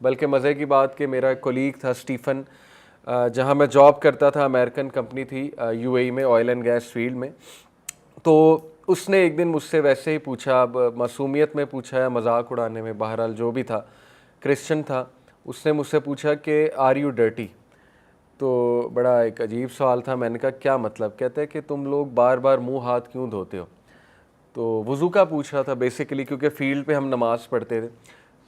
بلکہ مزے کی بات کہ میرا ایک کولیگ تھا اسٹیفن، جہاں میں جاب کرتا تھا، امریکن کمپنی تھی UAE میں، آئل اینڈ گیس فیلڈ میں. تو اس نے ایک دن مجھ سے ویسے ہی پوچھا، معصومیت میں پوچھا یا مذاق اڑانے میں، بہرحال جو بھی تھا، کرسچن تھا. اس نے مجھ سے پوچھا کہ آر یو ڈرٹی؟ تو بڑا ایک عجیب سوال تھا. میں نے کہا کیا مطلب؟ کہتے ہیں کہ تم لوگ بار بار منہ ہاتھ کیوں دھوتے ہو؟ تو وضو کا پوچھ رہا تھا بیسیکلی، کیونکہ فیلڈ پہ ہم نماز پڑھتے تھے.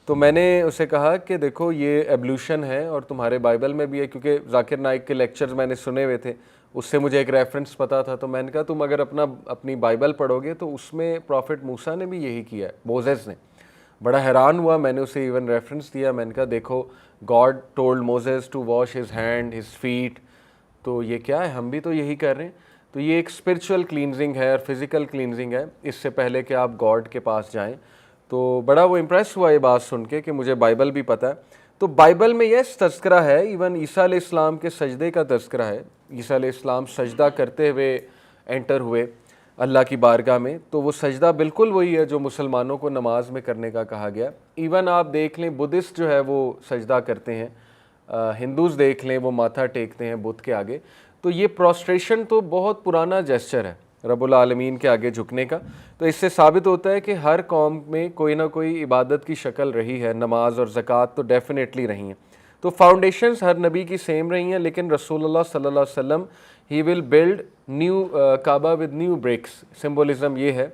تو میں نے اسے کہا کہ دیکھو یہ ایبلیوشن ہے اور تمہارے بائبل میں بھی ہے، کیونکہ ذاکر نائک کے لیکچرز میں نے سنے ہوئے تھے، اس سے مجھے ایک ریفرنس پتا تھا. تو میں نے کہا تم اگر اپنی بائبل پڑھو گے تو اس میں پروفٹ موسیٰ نے بھی یہی کیا ہے، موزیز نے. بڑا حیران ہوا. میں نے اسے ایون ریفرنس دیا. میں نے کہا دیکھو God told Moses to wash his hand his feet, تو یہ کیا ہے؟ ہم بھی تو یہی کر رہے ہیں. تو یہ ایک اسپرچول کلینزنگ ہے اور فزیکل کلینزنگ ہے اس سے پہلے کہ آپ گاڈ کے پاس جائیں. تو بڑا وہ امپریس ہوا یہ بات سن کے کہ مجھے بائبل بھی پتہ ہے. تو بائبل میں یہ تذکرہ ہے، ایون عیسیٰ علیہ السلام کے سجدے کا تذکرہ ہے. عیسیٰ علیہ السلام سجدہ کرتے ہوئے انٹر ہوئے اللہ کی بارگاہ میں، تو وہ سجدہ بالکل وہی ہے جو مسلمانوں کو نماز میں کرنے کا کہا گیا. ایون آپ دیکھ لیں بدھسٹ جو ہے وہ سجدہ کرتے ہیں، ہندوز دیکھ لیں وہ ماتھا ٹیکتے ہیں بدھ کے آگے. تو یہ پروسٹریشن تو بہت پرانا جیسچر ہے رب العالمین کے آگے جھکنے کا. تو اس سے ثابت ہوتا ہے کہ ہر قوم میں کوئی نہ کوئی عبادت کی شکل رہی ہے. نماز اور زکوٰۃ تو ڈیفینیٹلی رہی ہیں. تو فاؤنڈیشنز ہر نبی کی سیم رہی ہیں، لیکن رسول اللہ صلی اللہ علیہ وسلم ہی will build new Kaaba with new bricks. Symbolism یہ ہے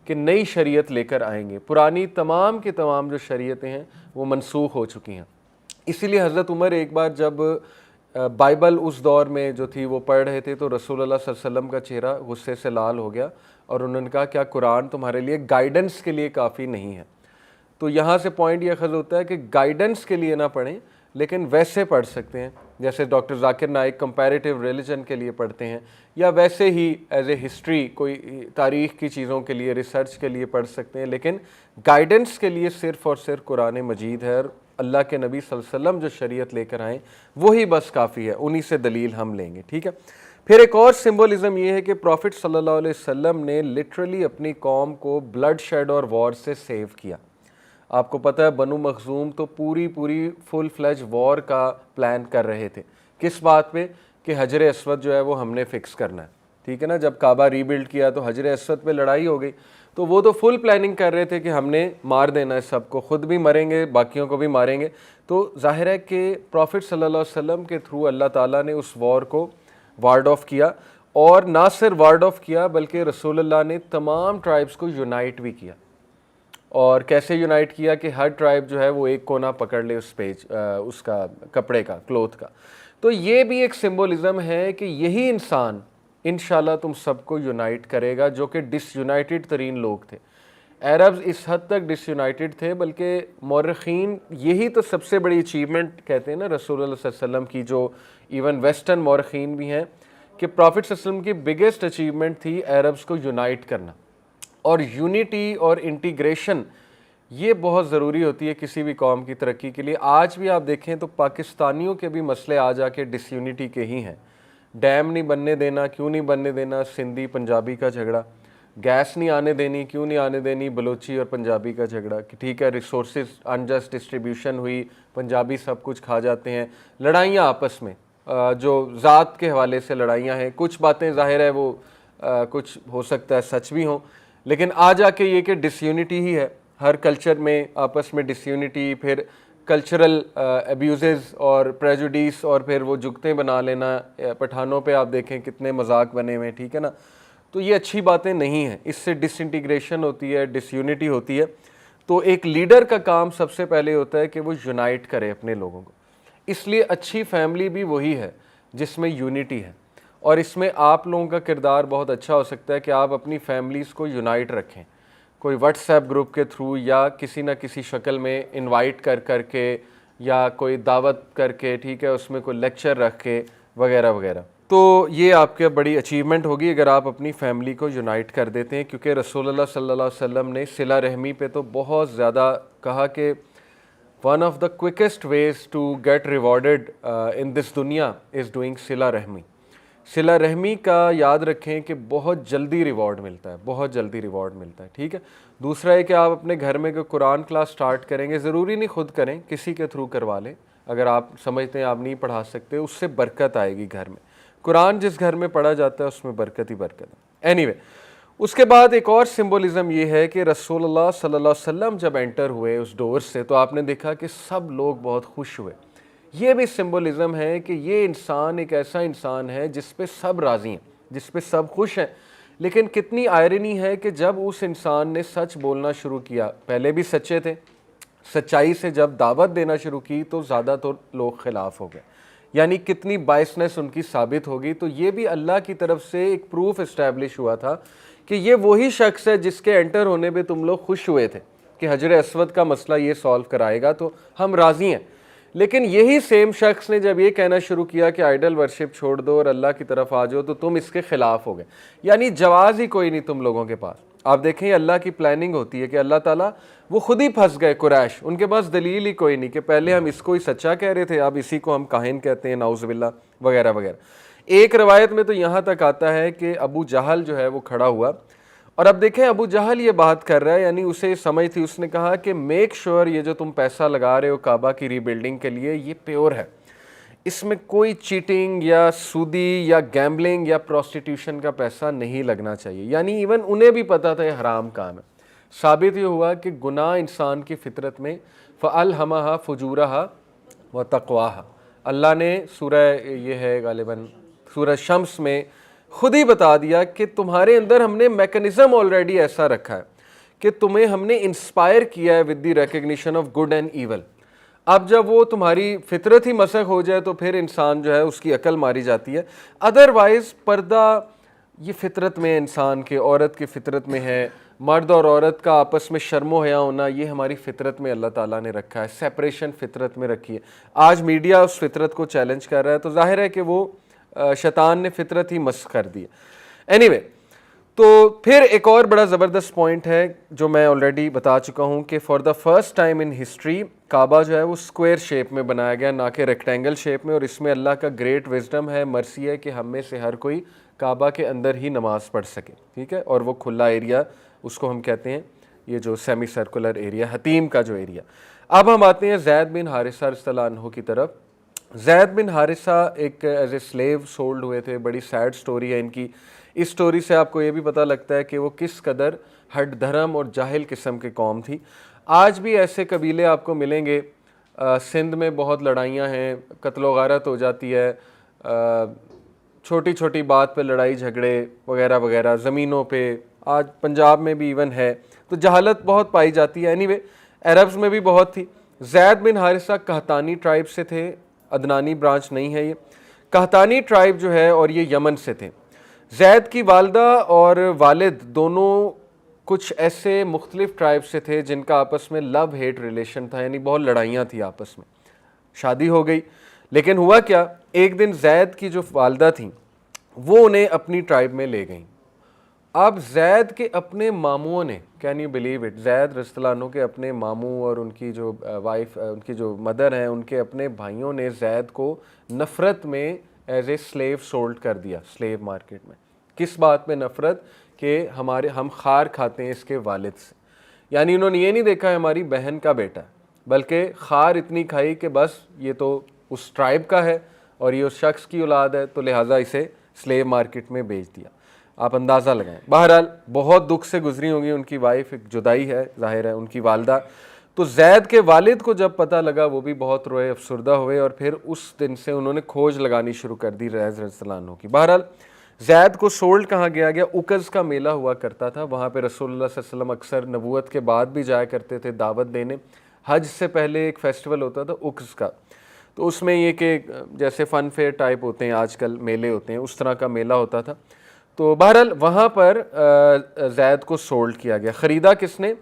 کہ نئی شریعت لے کر آئیں گے. پرانی تمام کی تمام جو شریعتیں ہیں وہ منسوخ ہو چکی ہیں. اسی لیے حضرت عمر ایک بار جب بائبل اس دور میں جو تھی وہ پڑھ رہے تھے تو رسول اللہ صلی اللہ علیہ وسلم کا چہرہ غصے سے لال ہو گیا اور انہوں نے کہا کیا قرآن تمہارے لیے گائیڈنس کے لیے کافی نہیں ہے؟ تو یہاں سے پوائنٹ یہ اخذ ہوتا ہے کہ گائیڈنس کے لیے نہ پڑھیں، لیکن ویسے پڑھ سکتے ہیں جیسے doctor Zakir Naik comparative religion کے لیے پڑھتے ہیں، یا ویسے ہی ایز اے ہسٹری کوئی تاریخ کی چیزوں کے لیے ریسرچ کے لیے پڑھ سکتے ہیں. لیکن گائیڈنس کے لیے صرف اور صرف قرآن مجید ہے، اور اللہ کے نبی صلی اللہ علیہ وسلم جو شریعت لے کر آئیں وہی بس کافی ہے. انہی سے دلیل ہم لیں گے. ٹھیک ہے. پھر ایک اور سمبولزم یہ ہے کہ پروفٹ صلی اللہ علیہ وسلم نے لٹرلی اپنی قوم کو بلڈ شیڈ اور وار سے سیو کیا. آپ کو پتہ ہے بنو مخزوم تو پوری فل فلیج وار کا پلان کر رہے تھے. کس بات پہ؟ کہ حجر اسود جو ہے وہ ہم نے فکس کرنا ہے. ٹھیک ہے نا. جب کعبہ ری بلڈ کیا تو حجر اسود پہ لڑائی ہو گئی، تو وہ تو فل پلاننگ کر رہے تھے کہ ہم نے مار دینا ہے سب کو، خود بھی مریں گے باقیوں کو بھی ماریں گے. تو ظاہر ہے کہ پروفٹ صلی اللہ علیہ وسلم کے تھرو اللہ تعالیٰ نے اس وار کو وارڈ آف کیا، اور نہ صرف وارڈ آف کیا بلکہ رسول اللہ نے تمام ٹرائبس کو یونائٹ بھی کیا. اور کیسے یونائٹ کیا؟ کہ ہر ٹرائب جو ہے وہ ایک کونا پکڑ لے اس کا کپڑے کا، کلوتھ کا. تو یہ بھی ایک سمبولزم ہے کہ یہی انسان انشاءاللہ تم سب کو یونائٹ کرے گا، جو کہ ڈس یونائٹڈ ترین لوگ تھے. عربز اس حد تک ڈس یونائٹڈ تھے، بلکہ مورخین یہی تو سب سے بڑی اچیومنٹ کہتے ہیں نا رسول اللہ صلی اللہ علیہ وسلم کی، جو ایون ویسٹرن مورخین بھی ہیں، کہ پروفٹ صلی اللہ علیہ وسلم کی بگیسٹ اچیومنٹ تھی عربز کو یونائٹ کرنا. اور یونٹی اور انٹیگریشن یہ بہت ضروری ہوتی ہے کسی بھی قوم کی ترقی کے لیے. آج بھی آپ دیکھیں تو پاکستانیوں کے بھی مسئلے آ جا کے ڈس یونٹی کے ہی ہیں. ڈیم نہیں بننے دینا، کیوں نہیں بننے دینا؟ سندھی پنجابی کا جھگڑا. گیس نہیں آنے دینی، کیوں نہیں آنے دینی؟ بلوچی اور پنجابی کا جھگڑا. کہ ٹھیک ہے ریسورسز انجسٹ ڈسٹریبیوشن ہوئی، پنجابی سب کچھ کھا جاتے ہیں. لڑائیاں آپس میں جو ذات کے حوالے سے لڑائیاں ہیں. کچھ باتیں ظاہر ہے وہ کچھ ہو سکتا ہے سچ بھی ہوں، لیکن آ جا کے یہ کہ ڈس یونٹی ہی ہے. ہر کلچر میں آپس میں ڈس یونٹی، پھر کلچرل ایبیوزز اور پریجوڈیس، اور پھر وہ جگتیں بنا لینا. پٹھانوں پہ آپ دیکھیں کتنے مذاق بنے ہوئے. ٹھیک ہے نا. تو یہ اچھی باتیں نہیں ہیں، اس سے ڈس انٹیگریشن ہوتی ہے، ڈس یونٹی ہوتی ہے. تو ایک لیڈر کا کام سب سے پہلے ہوتا ہے کہ وہ یونائٹ کرے اپنے لوگوں کو. اس لیے اچھی فیملی بھی وہی ہے جس میں یونٹی ہے، اور اس میں آپ لوگوں کا کردار بہت اچھا ہو سکتا ہے کہ آپ اپنی فیملیز کو یونائٹ رکھیں. کوئی واٹس ایپ گروپ کے تھرو یا کسی نہ کسی شکل میں انوائٹ کر کے، یا کوئی دعوت کر کے، ٹھیک ہے، اس میں کوئی لیکچر رکھ کے وغیرہ وغیرہ. تو یہ آپ کے بڑی اچیومنٹ ہوگی اگر آپ اپنی فیملی کو یونائٹ کر دیتے ہیں. کیونکہ رسول اللہ صلی اللہ علیہ وسلم نے صلہ رحمی پہ تو بہت زیادہ کہا کہ one of the quickest ways to get rewarded in this دنیا از ڈوئنگ صلہ رحمی. صلہ رحمی کا یاد رکھیں کہ بہت جلدی ریوارڈ ملتا ہے، بہت جلدی ریوارڈ ملتا ہے، ٹھیک ہے۔ دوسرا ہے کہ آپ اپنے گھر میں کہ قرآن کلاس سٹارٹ کریں گے، ضروری نہیں خود کریں، کسی کے تھرو کروا لیں، اگر آپ سمجھتے ہیں آپ نہیں پڑھا سکتے، اس سے برکت آئے گی گھر میں۔ قرآن جس گھر میں پڑھا جاتا ہے اس میں برکت ہی برکت ہے۔ اینی اس کے بعد ایک اور سمبولزم یہ ہے کہ رسول اللہ صلی اللہ علیہ وسلم جب انٹر ہوئے اس ڈور سے تو آپ نے دیکھا کہ سب لوگ بہت خوش ہوئے۔ یہ بھی سمبولزم ہے کہ یہ انسان ایک ایسا انسان ہے جس پہ سب راضی ہیں، جس پہ سب خوش ہیں۔ لیکن کتنی آئرنی ہے کہ جب اس انسان نے سچ بولنا شروع کیا، پہلے بھی سچے تھے، سچائی سے جب دعوت دینا شروع کی تو زیادہ تو لوگ خلاف ہو گئے، یعنی کتنی بائسنس ان کی ثابت ہوگی۔ تو یہ بھی اللہ کی طرف سے ایک پروف اسٹیبلش ہوا تھا کہ یہ وہی شخص ہے جس کے انٹر ہونے پہ تم لوگ خوش ہوئے تھے کہ حجر اسود کا مسئلہ یہ سالو کرائے گا، تو ہم راضی ہیں۔ لیکن یہی سیم شخص نے جب یہ کہنا شروع کیا کہ آئیڈل ورشپ چھوڑ دو اور اللہ کی طرف آ جاؤ تو تم اس کے خلاف ہو گئے، یعنی جواز ہی کوئی نہیں تم لوگوں کے پاس۔ آپ دیکھیں اللہ کی پلاننگ ہوتی ہے کہ اللہ تعالیٰ وہ خود ہی پھنس گئے، قریش، ان کے پاس دلیل ہی کوئی نہیں کہ پہلے ہم اس کو ہی سچا کہہ رہے تھے، اب اسی کو ہم کاہن کہتے ہیں، نعوذ باللہ وغیرہ وغیرہ۔ ایک روایت میں تو یہاں تک آتا ہے کہ ابو جہل جو ہے وہ کھڑا ہوا، اور اب دیکھیں ابو جہل یہ بات کر رہا ہے، یعنی اسے سمجھ تھی، اس نے کہا کہ میک شور یہ جو تم پیسہ لگا رہے ہو کعبہ کی ری بلڈنگ کے لیے یہ پیور ہے، اس میں کوئی چیٹنگ یا سودی یا گیمبلنگ یا پروسٹیٹیوشن کا پیسہ نہیں لگنا چاہیے، یعنی ایون انہیں بھی پتہ تھا یہ حرام کام ہے۔ ثابت یہ ہوا کہ گناہ انسان کی فطرت میں فَأَلْهَمَهَا فُجُورَهَا وَتَقْوَاهَا، اللہ نے سورہ یہ ہے غالباً سورہ شمس میں خود ہی بتا دیا کہ تمہارے اندر ہم نے میکنزم آلریڈی ایسا رکھا ہے کہ تمہیں ہم نے انسپائر کیا ہے with the recognition of good and evil. اب جب وہ تمہاری فطرت ہی مسخ ہو جائے تو پھر انسان جو ہے اس کی عقل ماری جاتی ہے۔ ادروائز پردہ یہ فطرت میں انسان کے، عورت کی فطرت میں ہے، مرد اور عورت کا آپس میں شرم و حیا ہونا یہ ہماری فطرت میں اللہ تعالیٰ نے رکھا ہے، سیپریشن فطرت میں رکھی ہے۔ آج میڈیا اس فطرت کو چیلنج کر رہا ہے تو ظاہر ہے کہ وہ شیطان نے فطرت ہی مسخ کر دی ہے۔ اینی تو پھر ایک اور بڑا زبردست پوائنٹ ہے جو میں آلریڈی بتا چکا ہوں کہ for the first time in history Kaaba جو ہے وہ اسکوائر شیپ میں بنایا گیا، نہ کہ ریکٹینگل شیپ میں، اور اس میں اللہ کا گریٹ وزڈم ہے، مرسی ہے کہ ہم میں سے ہر کوئی کعبہ کے اندر ہی نماز پڑھ سکے، ٹھیک ہے۔ اور وہ کھلا ایریا اس کو ہم کہتے ہیں یہ جو سیمی سرکولر ایریا، حتیم کا جو ایریا۔ اب ہم آتے ہیں زید بن حارثہ رضی اللہ عنہ کی طرف۔ زید بن حارثہ ایک ایز اے سلیو سولڈ ہوئے تھے، بڑی سیڈ سٹوری ہے ان کی۔ اس سٹوری سے آپ کو یہ بھی پتہ لگتا ہے کہ وہ کس قدر ہٹ دھرم اور جاہل قسم کی قوم تھی۔ آج بھی ایسے قبیلے آپ کو ملیں گے، سندھ میں بہت لڑائیاں ہیں، قتل و غارت ہو جاتی ہے، چھوٹی چھوٹی بات پہ لڑائی جھگڑے وغیرہ وغیرہ، زمینوں پہ، آج پنجاب میں بھی ایون ہے، تو جہالت بہت پائی جاتی ہے۔ اینی وے عربز میں بھی بہت تھی۔ زید بن حارثہ قحطانی ٹرائب سے تھے، عدنانی برانچ نہیں ہے یہ، قحطانی ٹرائب جو ہے، اور یہ یمن سے تھے۔ زید کی والدہ اور والد دونوں کچھ ایسے مختلف ٹرائب سے تھے جن کا آپس میں لو ہیٹ ریلیشن تھا، یعنی بہت لڑائیاں تھیں آپس میں۔ شادی ہو گئی، لیکن ہوا کیا، ایک دن زید کی جو والدہ تھیں وہ انہیں اپنی ٹرائب میں لے گئیں۔ اب زید کے اپنے ماموں نے، کین یو بلیو اٹ، زید رضی اللہ عنہ کے اپنے ماموں اور ان کی جو وائف، ان کی جو مدر ہیں، ان کے اپنے بھائیوں نے زید کو نفرت میں ایز اے سلیو سولڈ کر دیا، سلیو مارکیٹ میں۔ کس بات پہ نفرت؟ کہ ہم خار کھاتے ہیں اس کے والد سے، یعنی انہوں نے یہ نہیں دیکھا ہماری بہن کا بیٹا ہے، بلکہ خار اتنی کھائی کہ بس یہ تو اس ٹرائب کا ہے اور یہ اس شخص کی اولاد ہے، تو لہٰذا اسے سلیو مارکیٹ میں بیچ دیا۔ آپ اندازہ لگائیں۔ بہرحال بہت دکھ سے گزری ہوں گی ان کی وائف، ایک جدائی ہے ظاہر ہے ان کی والدہ۔ تو زید کے والد کو جب پتہ لگا وہ بھی بہت روئے، افسردہ ہوئے، اور پھر اس دن سے انہوں نے کھوج لگانی شروع کر دی زید رضی اللہ عنہ کی۔ بہرحال زید کو سولڈ کہاں گیا، اکز کا میلہ ہوا کرتا تھا، وہاں پہ رسول اللہ صلی اللہ علیہ وسلم اکثر نبوت کے بعد بھی جایا کرتے تھے دعوت دینے۔ حج سے پہلے ایک فیسٹیول ہوتا تھا اکز کا، تو اس میں یہ کہ جیسے فن فیئر ٹائپ ہوتے ہیں آج کل میلے ہوتے ہیں، اس طرح کا میلہ ہوتا تھا۔ تو بہرحال وہاں پر زید کو سولڈ کیا گیا۔ خریدا کس نے؟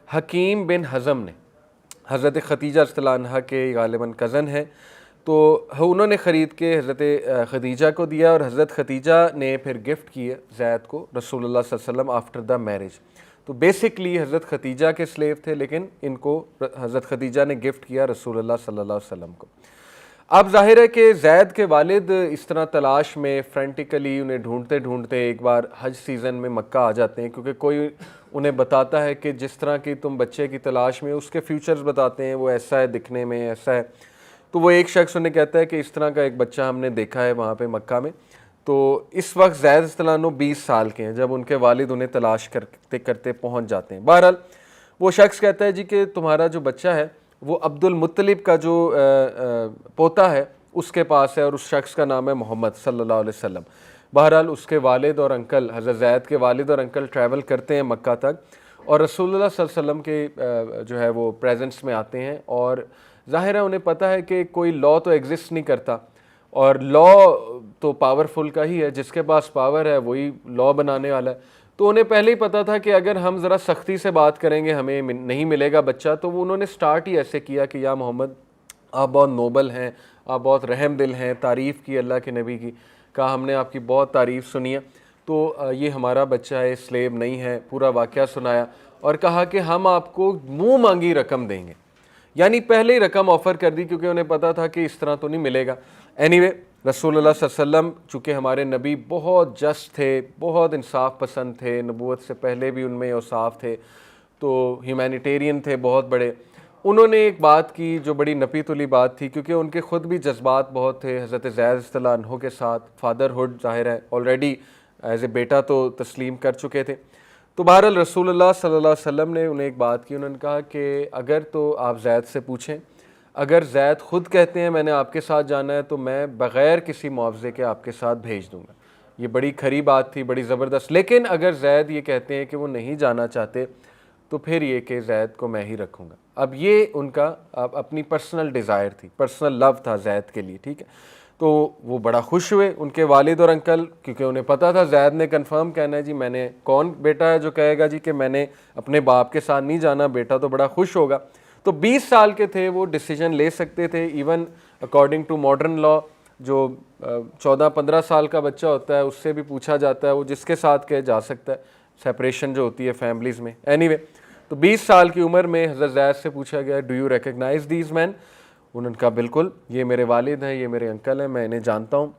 حکیم بن حزم نے، حضرت خدیجہ رضی اللہ عنہا کے غالباً کزن ہے، تو انہوں نے خرید کے حضرت خدیجہ کو دیا، اور حضرت خدیجہ نے پھر گفٹ کیے زید کو رسول اللہ صلی اللہ علیہ وسلم آفٹر دا میرج۔ تو بیسکلی حضرت خدیجہ کے سلیو تھے، لیکن ان کو حضرت خدیجہ نے گفٹ کیا رسول اللہ صلی اللہ علیہ وسلم کو۔ اب ظاہر ہے کہ زید کے والد اس طرح تلاش میں فرینٹیکلی انہیں ڈھونڈتے ڈھونڈتے ایک بار حج سیزن میں مکہ آ جاتے ہیں، کیونکہ کوئی انہیں بتاتا ہے کہ جس طرح کی تم بچے کی تلاش میں، اس کے فیوچرز بتاتے ہیں، وہ ایسا ہے دکھنے میں، ایسا ہے. تو وہ ایک شخص انہیں کہتا ہے کہ اس طرح کا ایک بچہ ہم نے دیکھا ہے وہاں پہ مکہ میں. تو اس وقت زید رضی اللہ عنہ 20 سال کے ہیں جب ان کے والد انہیں تلاش کرتے کرتے پہنچ جاتے ہیں. بہرحال وہ شخص کہتا ہے جی کہ تمہارا جو بچہ ہے وہ عبد المطلب کا جو پوتا ہے اس کے پاس ہے، اور اس شخص کا نام ہے محمد صلی اللہ علیہ وسلم. بہرحال اس کے والد اور انکل، حضرت زید کے والد اور انکل ٹریول کرتے ہیں مکہ تک، اور رسول اللہ صلی اللہ علیہ وسلم کے جو ہے وہ پریزنس میں آتے ہیں. اور ظاہر ہے انہیں پتہ ہے کہ کوئی لا تو ایگزسٹ نہیں کرتا، اور لا تو پاورفل کا ہی ہے، جس کے پاس پاور ہے وہی لا بنانے والا ہے. تو انہیں پہلے ہی پتہ تھا کہ اگر ہم ذرا سختی سے بات کریں گے ہمیں نہیں ملے گا بچہ. تو وہ انہوں نے سٹارٹ ہی ایسے کیا کہ یا محمد آپ بہت نوبل ہیں، آپ بہت رحم دل ہیں، تعریف کی اللہ کے نبی کی، کہا ہم نے آپ کی بہت تعریف سنی ہے، تو یہ ہمارا بچہ ہے، سلیب نہیں ہے. پورا واقعہ سنایا اور کہا کہ ہم آپ کو منہ مانگی رقم دیں گے، یعنی پہلے ہی رقم آفر کر دی کیونکہ انہیں پتا تھا کہ اس طرح تو نہیں ملے گا. اینی وے رسول اللہ صلی اللہ علیہ وسلم چونکہ ہمارے نبی بہت جسٹ تھے، بہت انصاف پسند تھے، نبوت سے پہلے بھی ان میں اوصاف تھے، تو ہیومینیٹیرین تھے بہت بڑے. انہوں نے ایک بات کی جو بڑی نپی تلی بات تھی، کیونکہ ان کے خود بھی جذبات بہت تھے حضرت زید رضی اللہ عنہ کے ساتھ. فادرہڈ ظاہر ہے آلریڈی ایز اے بیٹا تو تسلیم کر چکے تھے. تو بہرحال رسول اللہ صلی اللہ علیہ وسلم نے انہیں ایک بات کی، انہوں نے کہا کہ اگر تو آپ زید سے پوچھیں، اگر زید خود کہتے ہیں میں نے آپ کے ساتھ جانا ہے تو میں بغیر کسی معاوضے کے آپ کے ساتھ بھیج دوں گا. یہ بڑی کھری بات تھی، بڑی زبردست. لیکن اگر زید یہ کہتے ہیں کہ وہ نہیں جانا چاہتے تو پھر یہ کہ زید کو میں ہی رکھوں گا. اب یہ ان کا اپنی پرسنل ڈیزائر تھی، پرسنل لو تھا زید کے لیے، ٹھیک ہے. تو وہ بڑا خوش ہوئے ان کے والد اور انکل، کیونکہ انہیں پتا تھا زید نے کنفرم کہنا ہے جی میں نے، کون بیٹا ہے جو کہے گا جی کہ میں نے اپنے باپ کے ساتھ نہیں جانا، بیٹا تو بڑا خوش ہوگا. تو 20 سال کے تھے، وہ ڈیسیجن لے سکتے تھے. ایون اکارڈنگ ٹو ماڈرن لا جو 14-15 سال کا بچہ ہوتا ہے اس سے بھی پوچھا جاتا ہے، وہ جس کے ساتھ کہ جا سکتا ہے، سیپریشن جو ہوتی ہے فیملیز میں. اینی وے تو 20 سال کی عمر میں حضرت زید سے پوچھا گیا ڈو یو ریکگنائز دیز مین. انہوں نے کہا بالکل، یہ میرے والد ہیں، یہ میرے انکل ہیں، میں انہیں جانتا ہوں.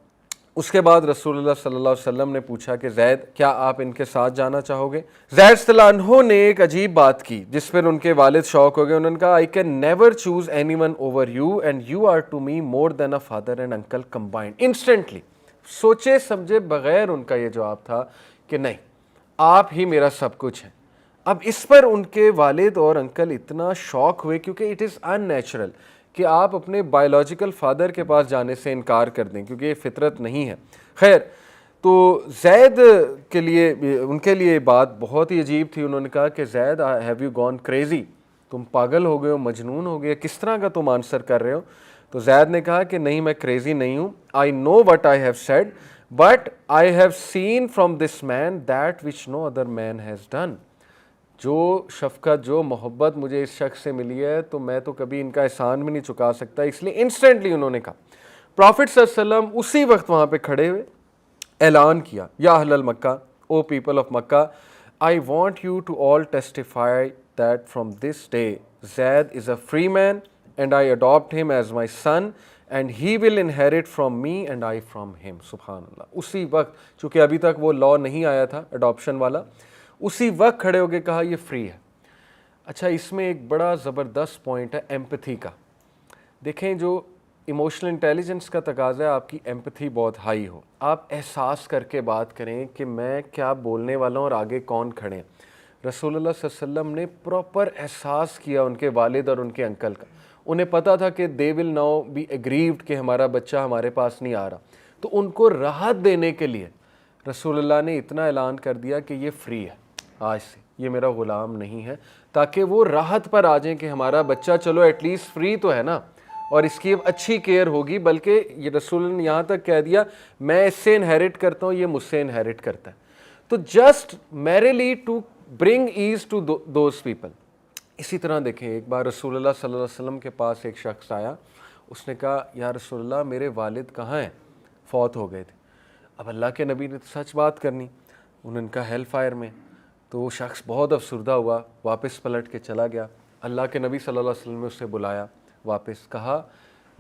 اس کے بعد رسول اللہ صلی اللہ علیہ وسلم نے پوچھا کہ زید کیا آپ ان کے ساتھ جانا چاہو گے؟ زید رضی اللہ عنہ نے ایک عجیب بات کی جس پر ان کے والد شوق ہو گئے. انہوں نے کہا I can never choose anyone over you and you are to me more than a father and uncle combined. Instantly سوچے سمجھے بغیر ان کا یہ جواب تھا کہ نہیں، آپ ہی میرا سب کچھ ہیں. اب اس پر ان کے والد اور انکل اتنا شوق ہوئے کیونکہ اٹ از ان نیچرل کہ آپ اپنے بایولوجیکل فادر کے پاس جانے سے انکار کر دیں کیونکہ یہ فطرت نہیں ہے. خیر تو زید کے لیے، ان کے لیے بات بہت ہی عجیب تھی. انہوں نے کہا کہ زید ہیو یو گون کریزی، تم پاگل ہو گئے ہو، مجنون ہو گئے، کس طرح کا تم آنسر کر رہے ہو؟ تو زید نے کہا کہ نہیں میں کریزی نہیں ہوں. I know what I have said but I have seen from this man that which no other man has done. جو شفقت، جو محبت مجھے اس شخص سے ملی ہے تو میں تو کبھی ان کا احسان بھی نہیں چکا سکتا. اس لیے انسٹنٹلی انہوں نے کہا، پروفٹ صلی اللہ علیہ وسلم اسی وقت وہاں پہ کھڑے ہوئے اعلان کیا، یا اہل المکہ، O people of Mecca, I want you to all testify that from this day Zaid is a free man and I adopt him as my son and he will inherit from me and I from him. سبحان اللہ. اسی وقت، چونکہ ابھی تک وہ لا نہیں آیا تھا اڈاپشن والا، اسی وقت کھڑے ہو کے کہا یہ فری ہے. اچھا اس میں ایک بڑا زبردست پوائنٹ ہے ایمپتھی کا. دیکھیں جو ایموشنل انٹیلیجنس کا تقاضا ہے آپ کی ایمپتھی بہت ہائی ہو، آپ احساس کر کے بات کریں کہ میں کیا بولنے والا ہوں اور آگے کون کھڑے ہیں. رسول اللہ صلی اللہ علیہ وسلم نے پراپر احساس کیا ان کے والد اور ان کے انکل کا. انہیں پتا تھا کہ دے ول ناؤ بی ایگریوڈ کہ ہمارا بچہ ہمارے پاس نہیں آ رہا. تو ان کو راحت دینے کے لیے رسول اللہ نے اتنا اعلان کر دیا کہ یہ فری ہے، آج سے یہ میرا غلام نہیں ہے، تاکہ وہ راحت پر آ جائیں کہ ہمارا بچہ چلو ایٹ لیسٹ فری تو ہے نا، اور اس کی اب اچھی کیئر ہوگی. بلکہ یہ رسول نے یہاں تک کہہ دیا میں اس سے انہیرٹ کرتا ہوں، یہ مجھ سے انہیرٹ کرتا ہے. تو just merely to bring us to those people. اسی طرح دیکھیں ایک بار رسول اللہ صلی اللہ علیہ وسلم کے پاس ایک شخص آیا، اس نے کہا یا رسول اللہ میرے والد کہاں ہیں؟ فوت ہو گئے تھے. اب اللہ کے نبی نے تو سچ بات کرنی، انہوں نے کہا ہیل فائر میں. تو وہ شخص بہت افسردہ ہوا، واپس پلٹ کے چلا گیا. اللہ کے نبی صلی اللہ علیہ وسلم نے اسے بلایا واپس، کہا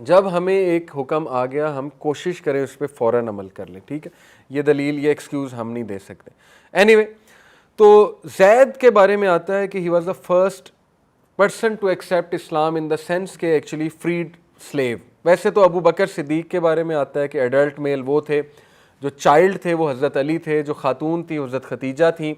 جب ہمیں ایک حکم آ گیا ہم کوشش کریں اس پہ فوراً عمل کر لیں, ٹھیک ہے, یہ دلیل یہ ایکسکیوز ہم نہیں دے سکتے. اینی وے, تو زید کے بارے میں آتا ہے کہ he was the first person to accept Islam in the sense کہ ایکچولی فریڈ سلیو. ویسے تو ابو بکر صدیق کے بارے میں آتا ہے کہ ایڈلٹ میل وہ تھے, جو چائلڈ تھے وہ حضرت علی تھے, جو خاتون تھی حضرت خدیجہ تھیں.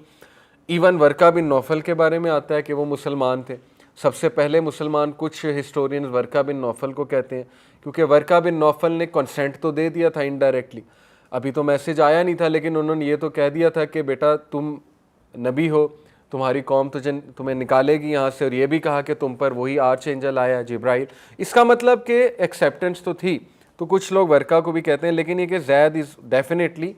ایون ورقہ بن نوفل کے بارے میں آتا ہے کہ وہ مسلمان تھے. سب سے پہلے مسلمان کچھ ہسٹورینز ورقہ بن نوفل کو کہتے ہیں, کیونکہ ورقہ بن نوفل نے کنسنٹ تو دے دیا تھا انڈائریکٹلی, ابھی تو میسج آیا نہیں تھا, لیکن انہوں نے یہ تو کہہ دیا تھا کہ بیٹا تم نبی ہو, تمہاری قوم تمہیں نکالے گی یہاں سے, اور یہ بھی کہا کہ تم پر وہی آرچ اینجل آیا جبرائیل. اس کا مطلب کہ ایکسیپٹنس تو تھی. تو کچھ لوگ ورقہ کو بھی کہتے ہیں, لیکن یہ کہ Zaid is definitely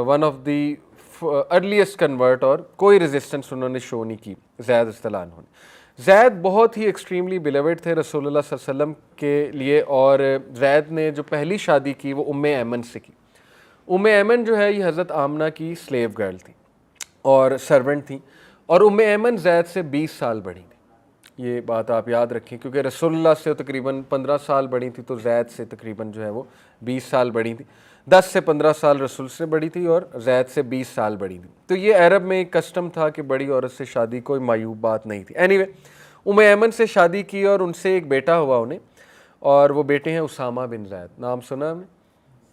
one of the earliest convert, اور کوئی ریزسٹنس انہوں نے شو نہیں کی زید اصطلاح انہوں نے. زید بہت ہی ایکسٹریملی بلیورڈ تھے رسول اللہ صلی اللہ علیہ وسلم کے لیے, اور زید نے جو پہلی شادی کی وہ ام ایمن سے کی. ام ایمن جو ہے یہ حضرت آمنہ کی سلیو گرل تھی اور سرونٹ تھیں, اور ام ایمن زید سے 20 سال بڑی تھی. یہ بات آپ یاد رکھیں, کیونکہ رسول اللہ سے تقریباً 15 سال بڑی تھی, تو زید سے تقریباً جو ہے وہ 20 سال بڑی تھی. 10 سے 15 سال رسول سے بڑی تھی اور زید سے 20 سال بڑی تھی. تو یہ عرب میں ایک کسٹم تھا کہ بڑی عورت سے شادی کوئی معیوب بات نہیں تھی. اینی وے, ام ایمن سے شادی کی اور ان سے ایک بیٹا ہوا انہیں, اور وہ بیٹے ہیں اسامہ بن زید. نام سنا ہم نے,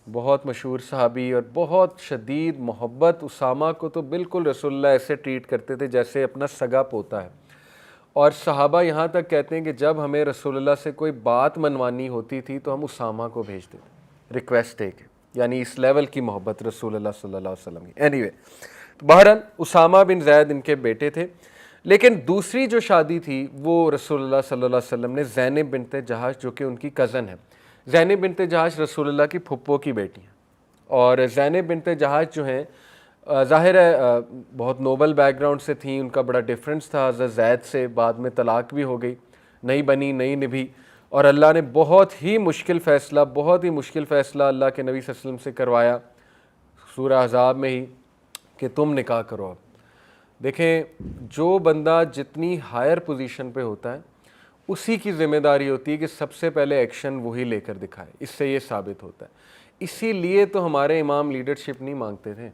بہت مشہور صحابی اور بہت شدید محبت. اسامہ کو تو بالکل رسول اللہ ایسے ٹریٹ کرتے تھے جیسے اپنا سگا پوتا ہے, اور صحابہ یہاں تک کہتے ہیں کہ جب ہمیں رسول اللہ سے کوئی بات منوانی ہوتی تھی تو ہم اسامہ کو بھیجتے تھے ریکویسٹ دے کے, یعنی اس لیول کی محبت رسول اللہ صلی اللہ علیہ وسلم کی. اینی وے, بہرحال اسامہ بن زید ان کے بیٹے تھے. لیکن دوسری جو شادی تھی وہ رسول اللہ صلی اللہ علیہ وسلم نے زینب بنت جہش, جو کہ ان کی کزن ہے. زینب بنت جہش رسول اللہ کی پھپھو کی بیٹی ہیں, اور زینب بنت جہش جو ہیں ظاہر ہے بہت نوبل بیک گراؤنڈ سے تھیں, ان کا بڑا ڈفرینس تھا حضرت زید سے. بعد میں طلاق بھی ہو گئی, نہیں بنی نہیں نبھی, اور اللہ نے بہت ہی مشکل فیصلہ اللہ کے نبی صلی اللہ علیہ وسلم سے کروایا سورہ احزاب میں ہی کہ تم نکاح کرو. اب دیکھیں, جو بندہ جتنی ہائر پوزیشن پہ ہوتا ہے اسی کی ذمہ داری ہوتی ہے کہ سب سے پہلے ایکشن وہی لے کر دکھائے. اس سے یہ ثابت ہوتا ہے. اسی لیے تو ہمارے امام لیڈرشپ نہیں مانگتے تھے.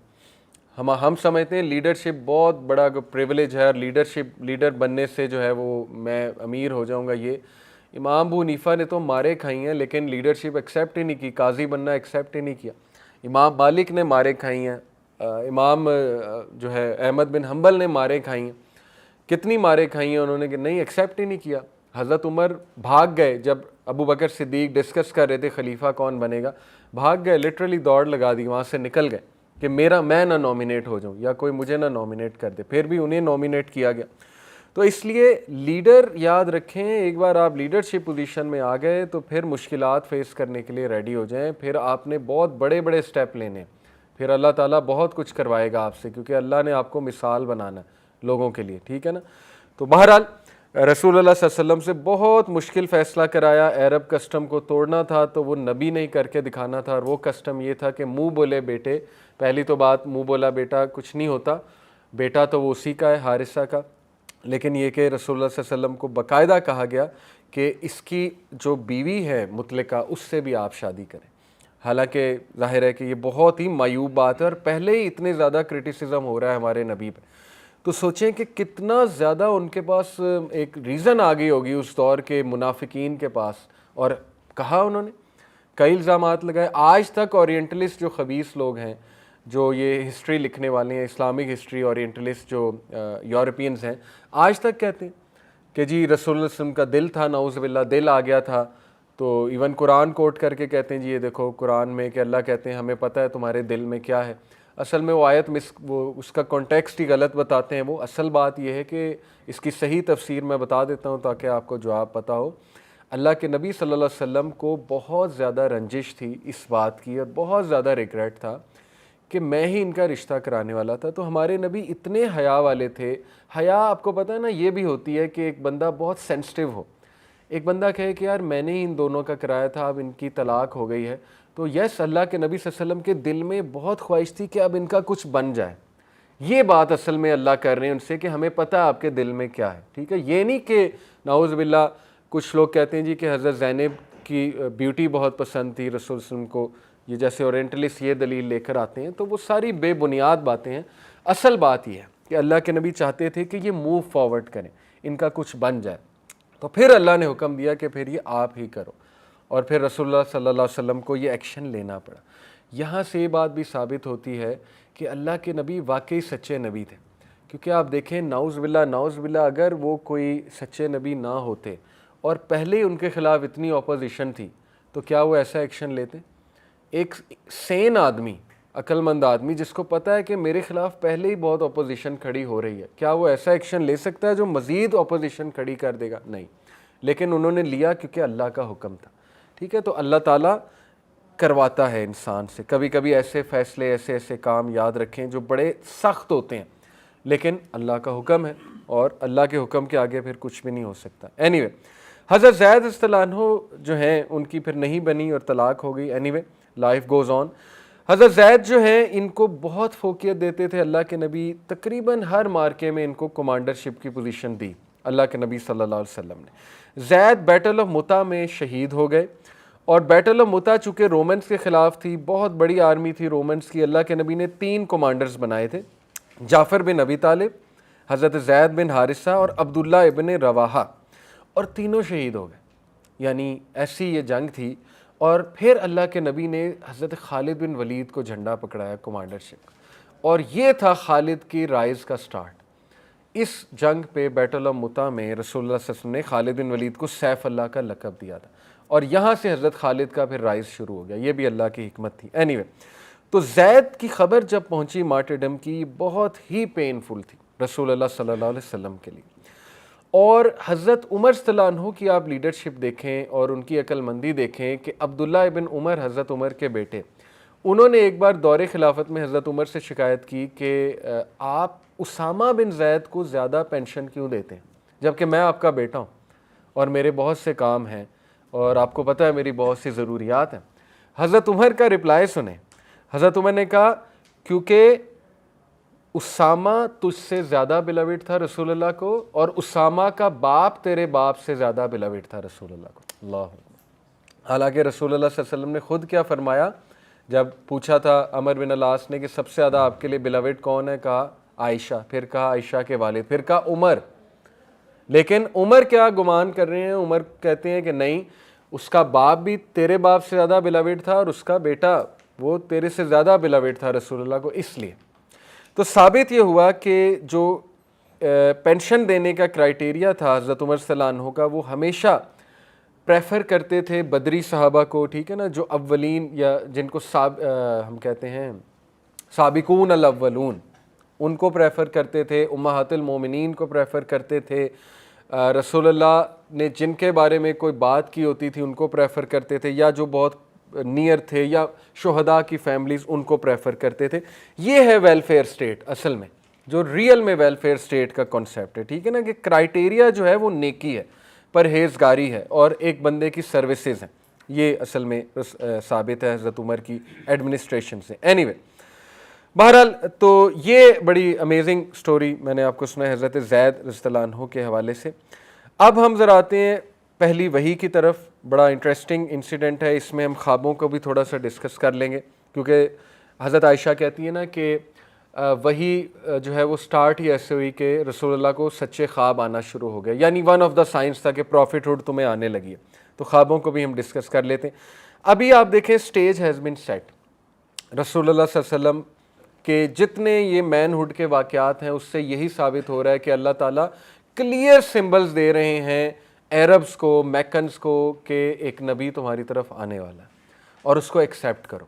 ہم سمجھتے ہیں لیڈرشپ بہت بڑا پریویلیج ہے, اور لیڈر بننے سے جو ہے وہ میں امیر ہو جاؤں گا. یہ امام ابو حنیفہ نے تو مارے کھائی ہیں, لیکن لیڈرشپ ایکسیپٹ ہی نہیں کی. قاضی بننا ایکسیپٹ ہی نہیں کیا. امام مالک نے مارے کھائی ہیں, امام جو ہے احمد بن حنبل نے مارے کھائی ہیں, کتنی مارے کھائی ہیں انہوں نے, کہ نہیں ایکسیپٹ ہی نہیں کیا. حضرت عمر بھاگ گئے جب ابو بکر صدیق ڈسکس کر رہے تھے خلیفہ کون بنے گا, بھاگ گئے, لٹرلی دوڑ لگا دی, وہاں سے نکل گئے کہ میں نہ نامینیٹ ہو جاؤں یا کوئی مجھے نہ نامینیٹ کر دے. پھر بھی انہیں نامینیٹ کیا گیا. تو اس لیے لیڈر یاد رکھیں, ایک بار آپ لیڈرشپ پوزیشن میں آ گئے تو پھر مشکلات فیس کرنے کے لیے ریڈی ہو جائیں. پھر آپ نے بہت بڑے بڑے سٹیپ لینے, پھر اللہ تعالیٰ بہت کچھ کروائے گا آپ سے, کیونکہ اللہ نے آپ کو مثال بنانا ہے لوگوں کے لیے, ٹھیک ہے نا. تو بہرحال رسول اللہ صلی اللہ علیہ وسلم سے بہت مشکل فیصلہ کرایا. عرب کسٹم کو توڑنا تھا تو وہ نبی نہیں کر کے دکھانا تھا, اور وہ کسٹم یہ تھا کہ منہ بولے بیٹے. پہلی تو بات, منہ بولا بیٹا کچھ نہیں ہوتا, بیٹا تو وہ اسی کا ہے, حارثہ کا. لیکن یہ کہ رسول اللہ صلی اللہ علیہ وسلم کو باقاعدہ کہا گیا کہ اس کی جو بیوی ہے مطلقہ اس سے بھی آپ شادی کریں. حالانکہ ظاہر ہے کہ یہ بہت ہی معیوب بات ہے, اور پہلے ہی اتنے زیادہ کرٹیسزم ہو رہا ہے ہمارے نبی پہ, تو سوچیں کہ کتنا زیادہ ان کے پاس ایک ریزن آ گئی ہوگی اس دور کے منافقین کے پاس. اور کہا انہوں نے, کئی الزامات لگائے. آج تک اورینٹلسٹ جو خبیث لوگ ہیں, جو یہ ہسٹری لکھنے والے ہیں, اسلامک ہسٹری اورینٹلسٹ جو یورپینز ہیں, آج تک کہتے ہیں کہ جی رسول اللہ علیہ وسلم کا دل تھا, نعوذ باللہ دل آ گیا تھا. تو ایون قرآن کوٹ کر کے کہتے ہیں جی یہ دیکھو قرآن میں کہ اللہ کہتے ہیں ہمیں پتہ ہے تمہارے دل میں کیا ہے. اصل میں وہ آیت وہ اس کا کانٹیکسٹ ہی غلط بتاتے ہیں. وہ اصل بات یہ ہے کہ اس کی صحیح تفسیر میں بتا دیتا ہوں تاکہ آپ کو جواب پتہ ہو. اللہ کے نبی صلی اللہ علیہ وسلم کو بہت زیادہ رنجش تھی اس بات کی, اور بہت زیادہ ریگریٹ تھا کہ میں ہی ان کا رشتہ کرانے والا تھا. تو ہمارے نبی اتنے حیا والے تھے. حیا آپ کو پتہ ہے نا, یہ بھی ہوتی ہے کہ ایک بندہ بہت سینسٹیو ہو, ایک بندہ کہے کہ یار میں نے ہی ان دونوں کا کرایا تھا, اب ان کی طلاق ہو گئی ہے, تو یس اللہ کے نبی صلی اللہ علیہ وسلم کے دل میں بہت خواہش تھی کہ اب ان کا کچھ بن جائے. یہ بات اصل میں اللہ کر رہے ہیں ان سے کہ ہمیں پتہ ہے آپ کے دل میں کیا ہے, ٹھیک ہے. یہ نہیں کہ نعوذ باللہ کچھ لوگ کہتے ہیں جی کہ حضرت زینب کی بیوٹی بہت پسند تھی رسول وسلم کو، یہ جیسے اورینٹلسٹ یہ دلیل لے کر آتے ہیں، تو وہ ساری بے بنیاد باتیں ہیں۔ اصل بات یہ ہے کہ اللہ کے نبی چاہتے تھے کہ یہ موو فارورڈ کریں، ان کا کچھ بن جائے، تو پھر اللہ نے حکم دیا کہ پھر یہ آپ ہی کرو، اور پھر رسول اللہ صلی اللہ علیہ وسلم کو یہ ایکشن لینا پڑا۔ یہاں سے یہ بات بھی ثابت ہوتی ہے کہ اللہ کے نبی واقعی سچے نبی تھے، کیونکہ آپ دیکھیں نعوذ باللہ اگر وہ کوئی سچے نبی نہ ہوتے اور پہلے ہی ان کے خلاف اتنی اپوزیشن تھی تو کیا وہ ایسا ایکشن لیتے؟ ایک سین آدمی، عقل مند آدمی جس کو پتہ ہے کہ میرے خلاف پہلے ہی بہت اپوزیشن کھڑی ہو رہی ہے، کیا وہ ایسا ایکشن لے سکتا ہے جو مزید اپوزیشن کھڑی کر دے گا؟ نہیں، لیکن انہوں نے لیا کیونکہ اللہ کا حکم تھا۔ ٹھیک ہے، تو اللہ تعالیٰ کرواتا ہے انسان سے کبھی کبھی ایسے فیصلے، ایسے کام، یاد رکھیں جو بڑے سخت ہوتے ہیں، لیکن اللہ کا حکم ہے اور اللہ کے حکم کے آگے پھر کچھ بھی نہیں ہو سکتا۔ اینی وے، حضرت زید رضی اللہ عنہ جو ہیں ان کی پھر نہیں بنی اور طلاق ہو گئی۔ Any way, life goes on. حضرت زید جو ہیں ان کو بہت فوقیت دیتے تھے اللہ کے نبی، تقریباً ہر مارکے میں ان کو کمانڈرشپ کی پوزیشن دی اللہ کے نبی صلی اللہ علیہ وسلم نے۔ زید بیٹل آف متا میں شہید ہو گئے، اور بیٹل آف متا چونکہ رومنس کے خلاف تھی، بہت بڑی آرمی تھی رومنس کی، اللہ کے نبی نے 3 کمانڈرز بنائے تھے، جعفر بن ابی طالب، حضرت زید بن حارثہ اور عبداللہ ابن رواحہ، اور تینوں شہید ہو گئے۔ یعنی ایسی یہ جنگ تھی، اور پھر اللہ کے نبی نے حضرت خالد بن ولید کو جھنڈا پکڑایا کمانڈرشپ، اور یہ تھا خالد کی رائز کا سٹارٹ۔ اس جنگ پہ بیٹل آف متا میں رسول اللہ صلی اللہ علیہ وسلم نے خالد بن ولید کو سیف اللہ کا لقب دیا تھا، اور یہاں سے حضرت خالد کا پھر رائز شروع ہو گیا، یہ بھی اللہ کی حکمت تھی۔ اینی وے، تو زید کی خبر جب پہنچی مارٹرڈم کی، بہت ہی پینفل تھی رسول اللہ صلی اللہ علیہ وسلم کے لیے، اور حضرت عمر صلی اللہ عنہ کی آپ لیڈرشپ دیکھیں اور ان کی عقل مندی دیکھیں کہ عبداللہ ابن عمر، حضرت عمر کے بیٹے، انہوں نے ایک بار دور خلافت میں حضرت عمر سے شکایت کی کہ آپ اسامہ بن زید کو زیادہ پینشن کیوں دیتے ہیں جبکہ میں آپ کا بیٹا ہوں اور میرے بہت سے کام ہیں اور آپ کو پتہ ہے میری بہت سی ضروریات ہیں۔ حضرت عمر کا رپلائی سنیں۔ حضرت عمر نے کہا کیونکہ اسامہ تجھ سے زیادہ بلوڈ تھا رسول اللہ کو، اور اسامہ کا باپ تیرے باپ سے زیادہ بلوڈ تھا رسول اللہ کو۔ اللہ، حالانکہ رسول اللہ صلی اللہ علیہ وسلم نے خود کیا فرمایا جب پوچھا تھا عمر بن العاص نے کہ سب سے زیادہ آپ کے لیے بلوڈ کون ہے، کہا عائشہ، پھر کہا عائشہ کے والد، پھر کہا عمر۔ لیکن عمر کیا گمان کر رہے ہیں، عمر کہتے ہیں کہ نہیں، اس کا باپ بھی تیرے باپ سے زیادہ بلوڈ تھا اور اس کا بیٹا وہ تیرے سے زیادہ بلوڈ تھا رسول اللہ کو، اس لیے۔ تو ثابت یہ ہوا کہ جو پینشن دینے کا کرائٹیریا تھا حضرت عمر صلی اللہ عنہ کا، وہ ہمیشہ پریفر کرتے تھے بدری صحابہ کو، ٹھیک ہے نا، جو اولین یا جن کو ہم کہتے ہیں سابقون الاولون، ان کو پریفر کرتے تھے، امہات المومنین کو پریفر کرتے تھے، رسول اللہ نے جن کے بارے میں کوئی بات کی ہوتی تھی ان کو پریفر کرتے تھے، یا جو بہت نیئر تھے یا شہداء کی فیملیز ان کو پریفر کرتے تھے۔ یہ ہے ویلفیئر سٹیٹ اصل میں، جو ریئل میں ویلفیئر سٹیٹ کا کنسیپٹ ہے، ٹھیک ہے نا، کہ کرائٹیریا جو ہے وہ نیکی ہے، پرہیزگاری ہے اور ایک بندے کی سروسز ہیں، یہ اصل میں ثابت ہے حضرت عمر کی ایڈمنسٹریشن سے۔ اینی وے، بہرحال تو یہ بڑی امیزنگ سٹوری میں نے آپ کو سنا ہے حضرت زید رضی اللہ عنہ کے حوالے سے۔ اب ہم ذرا آتے ہیں پہلی وحی کی طرف۔ بڑا انٹرسٹنگ انسیڈنٹ ہے، اس میں ہم خوابوں کو بھی تھوڑا سا ڈسکس کر لیں گے، کیونکہ حضرت عائشہ کہتی ہیں نا کہ وحی جو ہے وہ سٹارٹ ہی ایسے ہوئی کہ رسول اللہ کو سچے خواب آنا شروع ہو گئے، یعنی ون آف دا سائنس تھا کہ پروفٹ ہوڈ تمہیں آنے لگی ہے۔ تو خوابوں کو بھی ہم ڈسکس کر لیتے ہیں۔ ابھی آپ دیکھیں اسٹیج ہیز بین سیٹ، رسول اللہ صلی اللہ علیہ وسلم کہ جتنے یہ مین ہوڈ کے واقعات ہیں اس سے یہی ثابت ہو رہا ہے کہ اللہ تعالیٰ کلیئر سمبلز دے رہے ہیں عربز کو، میکنز کو، کہ ایک نبی تمہاری طرف آنے والا ہے اور اس کو ایکسیپٹ کرو۔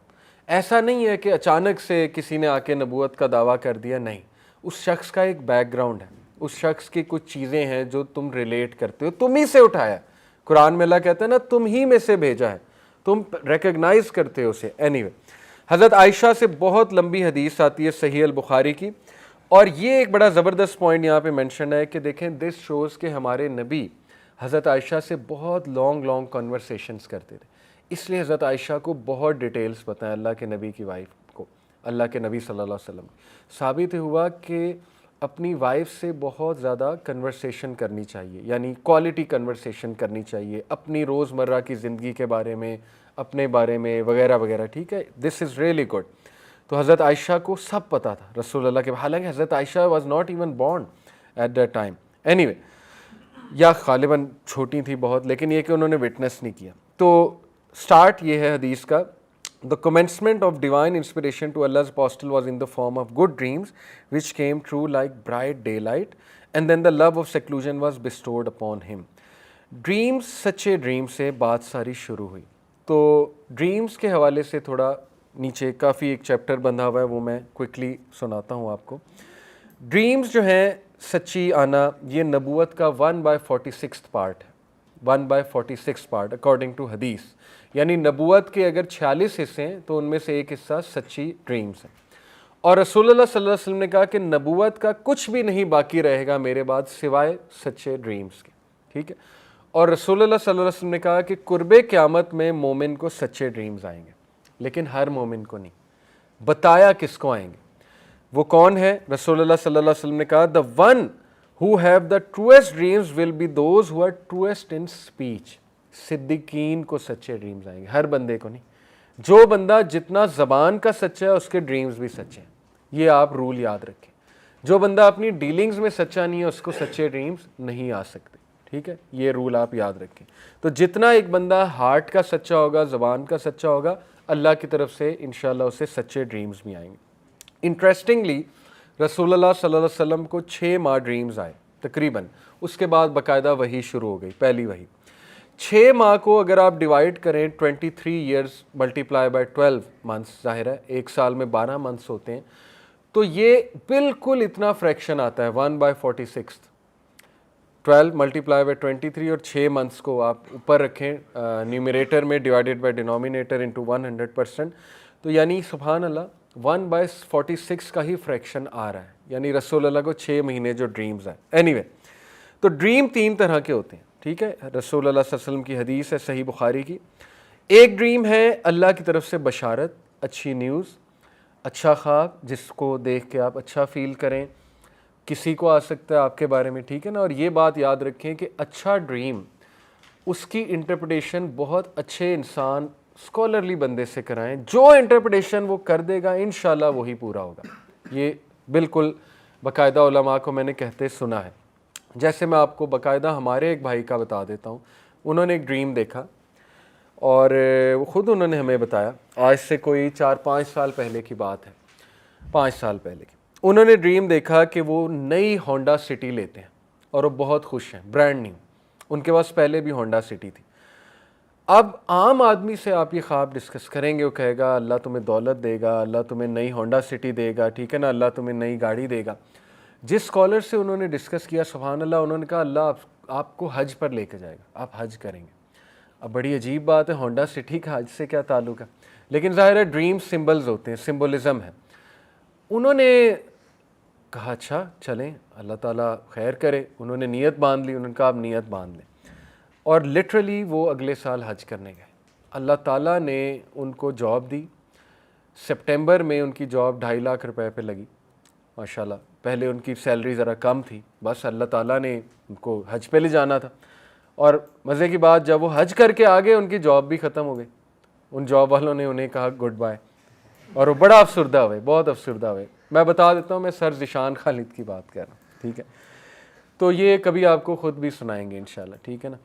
ایسا نہیں ہے کہ اچانک سے کسی نے آ کے نبوت کا دعویٰ کر دیا، نہیں، اس شخص کا ایک بیک گراؤنڈ ہے، اس شخص کی کچھ چیزیں ہیں جو تم ریلیٹ کرتے ہو، تم ہی سے اٹھایا ہے۔ قرآن میں اللہ کہتا ہے نا تم ہی میں سے بھیجا ہے، تم ریکگنائز کرتے ہو اسے۔ اینی وے، حضرت عائشہ سے بہت لمبی حدیث آتی ہے صحیح البخاری کی، اور یہ ایک بڑا زبردست پوائنٹ یہاں پہ مینشن ہے کہ دیکھیں دس شوز کہ ہمارے نبی حضرت عائشہ سے بہت لانگ کنورسیشنز کرتے تھے، اس لیے حضرت عائشہ کو بہت ڈیٹیلز پتہ ہے اللہ کے نبی کی وائف کو، اللہ کے نبی صلی اللہ علیہ وسلم۔ ثابت ہوا کہ اپنی وائف سے بہت زیادہ کنورسیشن کرنی چاہیے, یعنی کوالٹی کنورسیشن کرنی چاہیے اپنی روزمرہ کی زندگی کے بارے میں, اپنے بارے میں وغیرہ وغیرہ, ٹھیک ہے. دس از ریئلی گڈ. تو حضرت عائشہ کو سب پتہ تھا رسول اللہ کے, حالانکہ حضرت Aisha was not even born at that time anyway, یا غالباً چھوٹی تھی بہت, لیکن یہ کہ انہوں نے وٹنس نہیں کیا. تو سٹارٹ یہ ہے حدیث کا, the commencement of divine inspiration to Allah's apostle was in the form of good dreams which came true like bright daylight, and then the love of seclusion was bestowed upon him. Dreams, سچے dream سے بات ساری شروع ہوئی. تو dreams کے حوالے سے تھوڑا نیچے کافی ایک چیپٹر بندھا ہوا ہے, وہ میں کوئکلی سناتا ہوں آپ کو. ڈریمز جو ہیں سچی آنا, یہ نبوت کا 1/46 پارٹ ہے, 1/46 پارٹ اکارڈنگ ٹو حدیث. یعنی نبوت کے اگر 46 حصے ہیں تو ان میں سے ایک حصہ سچی ڈریمز ہیں. اور رسول اللہ صلی اللہ علیہ وسلم نے کہا کہ نبوت کا کچھ بھی نہیں باقی رہے گا میرے بعد سوائے سچے ڈریمز کے, ٹھیک ہے. اور رسول اللہ صلی اللہ علیہ وسلم نے کہا کہ قرب قیامت میں مومن کو سچے ڈریمز آئیں گے, لیکن ہر مومن کو نہیں. بتایا کس کو آئیں گے, وہ کون ہے؟ رسول اللہ صلی اللہ علیہ وسلم نے کہا the one who have the truest dreams will be those who are truest in speech. صدیقین کو سچے ڈریمز آئیں گے, ہر بندے کو نہیں. جو بندہ جتنا زبان کا سچا ہے اس کے ڈریمز بھی سچے ہیں, یہ آپ رول یاد رکھیں. جو بندہ اپنی ڈیلنگز میں سچا نہیں ہے اس کو سچے ڈریمز نہیں آ سکتے, ٹھیک ہے. یہ رول آپ یاد رکھیں. تو جتنا ایک بندہ ہارٹ کا سچا ہوگا, زبان کا سچا ہوگا, اللہ کی طرف سے انشاءاللہ اسے سچے ڈریمز بھی آئیں گے. انٹرسٹنگلی رسول اللہ صلی اللہ علیہ وسلم کو 6 ماہ ڈریمز آئے تقریباً, اس کے بعد باقاعدہ وحی شروع ہو گئی, پہلی وحی. 6 ماہ کو اگر آپ ڈیوائڈ کریں 23 ایئرز ملٹیپلائی بائی 12 منتھس, ظاہر ہے ایک سال میں 12 منتھس ہوتے ہیں, تو یہ بالکل اتنا فریکشن آتا ہے 1/46. 12 ملٹیپلائی بائی 23 اور 6 منتھس کو آپ اوپر رکھیں نیومیریٹر میں, ڈیوائڈیڈ بائی ڈینومینیٹر انٹو 100%, تو یعنی سبحان اللہ 1/46 کا ہی فریکشن آ رہا ہے. یعنی رسول اللہ کو 6 مہینے جو ڈریمز ہیں. اینی وے, تو ڈریم 3 طرح کے ہوتے ہیں, ٹھیک ہے. رسول اللہ صلی اللہ علیہ وسلم کی حدیث ہے صحیح بخاری کی. ایک ڈریم ہے اللہ کی طرف سے بشارت, اچھی نیوز, اچھا خواب جس کو دیکھ کے آپ اچھا فیل کریں, کسی کو آ سکتا ہے آپ کے بارے میں, ٹھیک ہے نا. اور یہ بات یاد رکھیں کہ اچھا ڈریم اس کی انٹرپریٹیشن بہت اچھے انسان اسکالرلی بندے سے کرائیں, جو انٹرپریٹیشن وہ کر دے گا انشاءاللہ وہی پورا ہوگا. یہ بالکل باقاعدہ علماء کو میں نے کہتے سنا ہے. جیسے میں آپ کو باقاعدہ ہمارے ایک بھائی کا بتا دیتا ہوں. انہوں نے ایک ڈریم دیکھا اور خود انہوں نے ہمیں بتایا, آج سے کوئی 4-5 سال پہلے کی بات ہے, 5 سال پہلے کی. انہوں نے ڈریم دیکھا کہ وہ نئی ہونڈا سٹی لیتے ہیں اور وہ بہت خوش ہیں, برانڈ نیو. ان کے پاس پہلے بھی ہونڈا سٹی تھی. اب عام آدمی سے آپ یہ خواب ڈسکس کریں گے, وہ کہے گا اللہ تمہیں دولت دے گا, اللہ تمہیں نئی ہونڈا سٹی دے گا, ٹھیک ہے نا, اللہ تمہیں نئی گاڑی دے گا. جس اسکالر سے انہوں نے ڈسکس کیا سبحان اللہ, انہوں نے کہا اللہ آپ کو حج پر لے کے جائے گا, آپ حج کریں گے. اب بڑی عجیب بات ہے, ہونڈا سٹی کا حج سے کیا تعلق ہے, لیکن ظاہر ہے ڈریم سمبلز ہوتے ہیں, سمبولزم ہے. انہوں نے کہا اچھا چلیں اللہ تعالیٰ خیر کرے. انہوں نے نیت باندھ لی, انہوں نے کہا آپ نیت باندھ لیں, اور لٹرلی وہ اگلے سال حج کرنے گئے. اللہ تعالیٰ نے ان کو جاب دی. سپٹمبر میں ان کی جاب 2.5 لاکھ روپے پہ لگی ماشاءاللہ. پہلے ان کی سیلری ذرا کم تھی, بس اللہ تعالیٰ نے ان کو حج پہ لے جانا تھا. اور مزے کی بات, جب وہ حج کر کے آگے ان کی جاب بھی ختم ہو گئی. ان جاب والوں نے انہیں کہا گڈ بائے, اور وہ بڑا افسردہ ہوئے, بہت افسردہ ہوئے. میں بتا دیتا ہوں, میں سر ذیشان خالد کی بات کر رہا ہوں, ٹھیک ہے. تو یہ کبھی آپ کو خود بھی سنائیں گے انشاءاللہ, ٹھیک ہے نا.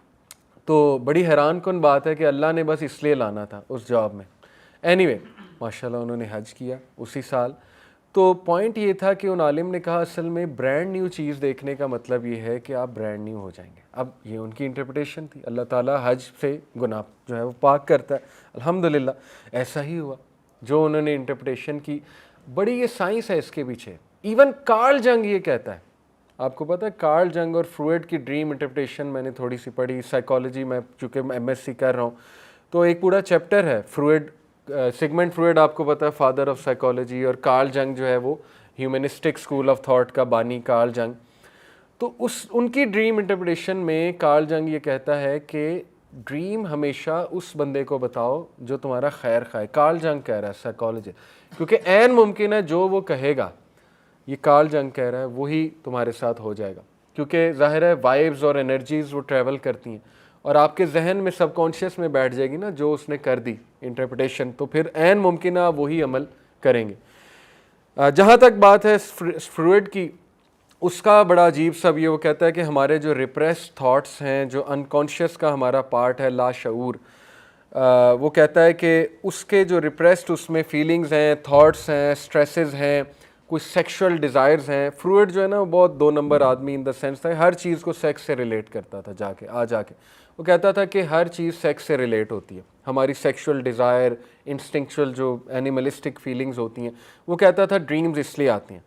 تو بڑی حیران کن بات ہے کہ اللہ نے بس اس لیے لانا تھا اس جاب میں. اینی وے ماشاءاللہ انہوں نے حج کیا اسی سال. تو پوائنٹ یہ تھا کہ ان عالم نے کہا اصل میں برانڈ نیو چیز دیکھنے کا مطلب یہ ہے کہ آپ برانڈ نیو ہو جائیں گے. اب یہ ان کی انٹرپریٹیشن تھی. اللہ تعالیٰ حج سے گناہ جو ہے وہ پاک کرتا ہے, الحمدللہ ایسا ہی ہوا جو انہوں نے انٹرپریٹیشن کی. بڑی یہ سائنس ہے اس کے پیچھے. ایون کارل جنگ یہ کہتا ہے, آپ کو پتہ ہے کارل جنگ اور فروئڈ کی ڈریم انٹرپریٹیشن میں نے تھوڑی سی پڑھی. سائیکالوجی میں چونکہ MS کر رہا ہوں تو ایک پورا چیپٹر ہے فروئڈ, سیگمنٹ فروئڈ آپ کو پتہ ہے فادر آف سائیکالوجی, اور کارل جنگ جو ہے وہ ہیومنسٹک اسکول آف تھاٹ کا بانی کارل جنگ. تو ان کی ڈریم انٹرپریٹیشن میں کارل جنگ یہ کہتا ہے کہ ڈریم ہمیشہ اس بندے کو بتاؤ جو تمہارا خیر خواہ ہے. کارل جنگ کہہ رہا ہے سائیکالوجی, کیونکہ عین ممکن ہے جو وہ کہے گا یہ کارل جنگ کہہ رہا ہے وہی تمہارے ساتھ ہو جائے گا، کیونکہ ظاہر ہے وائبز اور انرجیز وہ ٹریول کرتی ہیں اور آپ کے ذہن میں سب کانشیس میں بیٹھ جائے گی نا جو اس نے کر دی انٹرپریٹیشن، تو پھر عین ممکنہ آپ وہی عمل کریں گے۔ جہاں تک بات ہے فروئڈ کی، اس کا بڑا عجیب سا بھی ہے، وہ کہتا ہے کہ ہمارے جو ریپریس تھاٹس ہیں، جو انکانشیس کا ہمارا پارٹ ہے لا شعور، وہ کہتا ہے کہ اس کے جو ریپریسڈ اس میں فیلنگز ہیں، تھاٹس ہیں، سٹریسز ہیں، کوئی سیکشول ڈیزائرز ہیں۔ فروئڈ جو ہے نا وہ بہت 2 نمبر آدمی ان دا سینس تھا، ہر چیز کو سیکس سے ریلیٹ کرتا تھا جا کے وہ کہتا تھا کہ ہر چیز سیکس سے ریلیٹ ہوتی ہے، ہماری سیکشول ڈیزائر، انسٹنکچول جو اینیملسٹک فیلنگز ہوتی ہیں، وہ کہتا تھا ڈریمز اس لیے آتی ہیں۔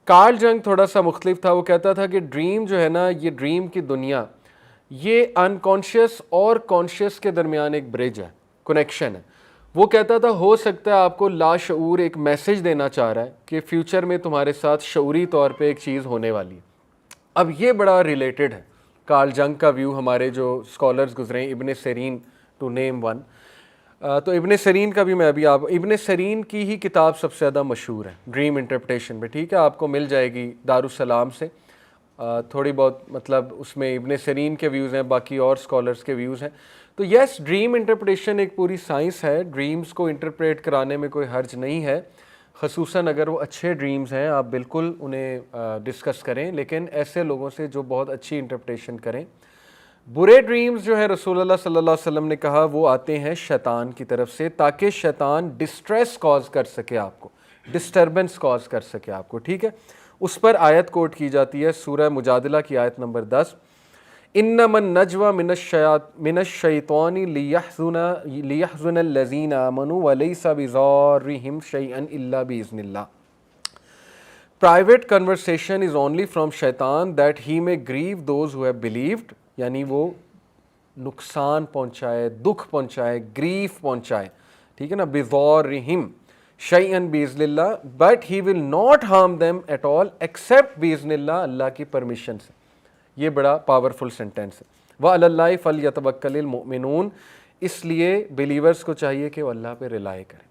کارل جنگ تھوڑا سا مختلف تھا، وہ کہتا تھا کہ ڈریم جو ہے نا، یہ ڈریم کی دنیا یہ انکانشیس اور کانشیس کے درمیان ایک برج ہے، کنیکشن ہے۔ وہ کہتا تھا ہو سکتا ہے آپ کو لا شعور ایک میسج دینا چاہ رہا ہے کہ فیوچر میں تمہارے ساتھ شعوری طور پہ ایک چیز ہونے والی ہے۔ اب یہ بڑا ریلیٹڈ ہے کارل جنگ کا ویو، ہمارے جو اسکالرز گزرے ہیں، ابن سیرین ٹو نیم ون، تو ابن سیرین کا بھی میں ابھی ابن سیرین کی ہی کتاب سب سے زیادہ مشہور ہے ڈریم انٹرپریٹیشن پہ، ٹھیک ہے، آپ کو مل جائے گی دارالسلام سے، تھوڑی بہت مطلب اس میں ابن سیرین کے ویوز ہیں، باقی اور اسکالرز کے ویوز ہیں۔ تو یس، ڈریم انٹرپریٹیشن ایک پوری سائنس ہے، ڈریمز کو انٹرپریٹ کرانے میں کوئی حرج نہیں ہے، خصوصاً اگر وہ اچھے ڈریمز ہیں آپ بالکل انہیں ڈسکس کریں، لیکن ایسے لوگوں سے جو بہت اچھی انٹرپریٹیشن کریں۔ برے ڈریمز جو ہیں رسول اللہ صلی اللہ علیہ وسلم نے کہا وہ آتے ہیں شیطان کی طرف سے، تاکہ شیطان ڈسٹریس کاز کر سکے آپ کو، ڈسٹربنس کاز کر سکے آپ کو، ٹھیک ہے۔ اس پر آیت کوٹ کی جاتی ہے سورہ مجادلہ کی آیت نمبر 10، انما النجوى من الشیطان لیحزن الذین آمنوا ولیس بضارهم شیئا الا باذن اللہ۔ Private conversation is only from shaitan that he may grieve those who have believed، یعنی وہ نقصان پہنچائے، دکھ پہنچائے، گریف پہنچائے، ٹھیک ہے نا، بضارهم شیئا باذن اللہ، but he will not harm them at all except باذن اللہ، اللہ کی پرمیشن سے۔ یہ بڑا پاورفل سینٹینس ہے۔ وَعَلَى اللَّهِ فَلْيَتَوَكَّلِ الْمُؤْمِنُونَ، اس لیے بلیورز کو چاہیے کہ وہ اللہ پہ ریلائی کریں،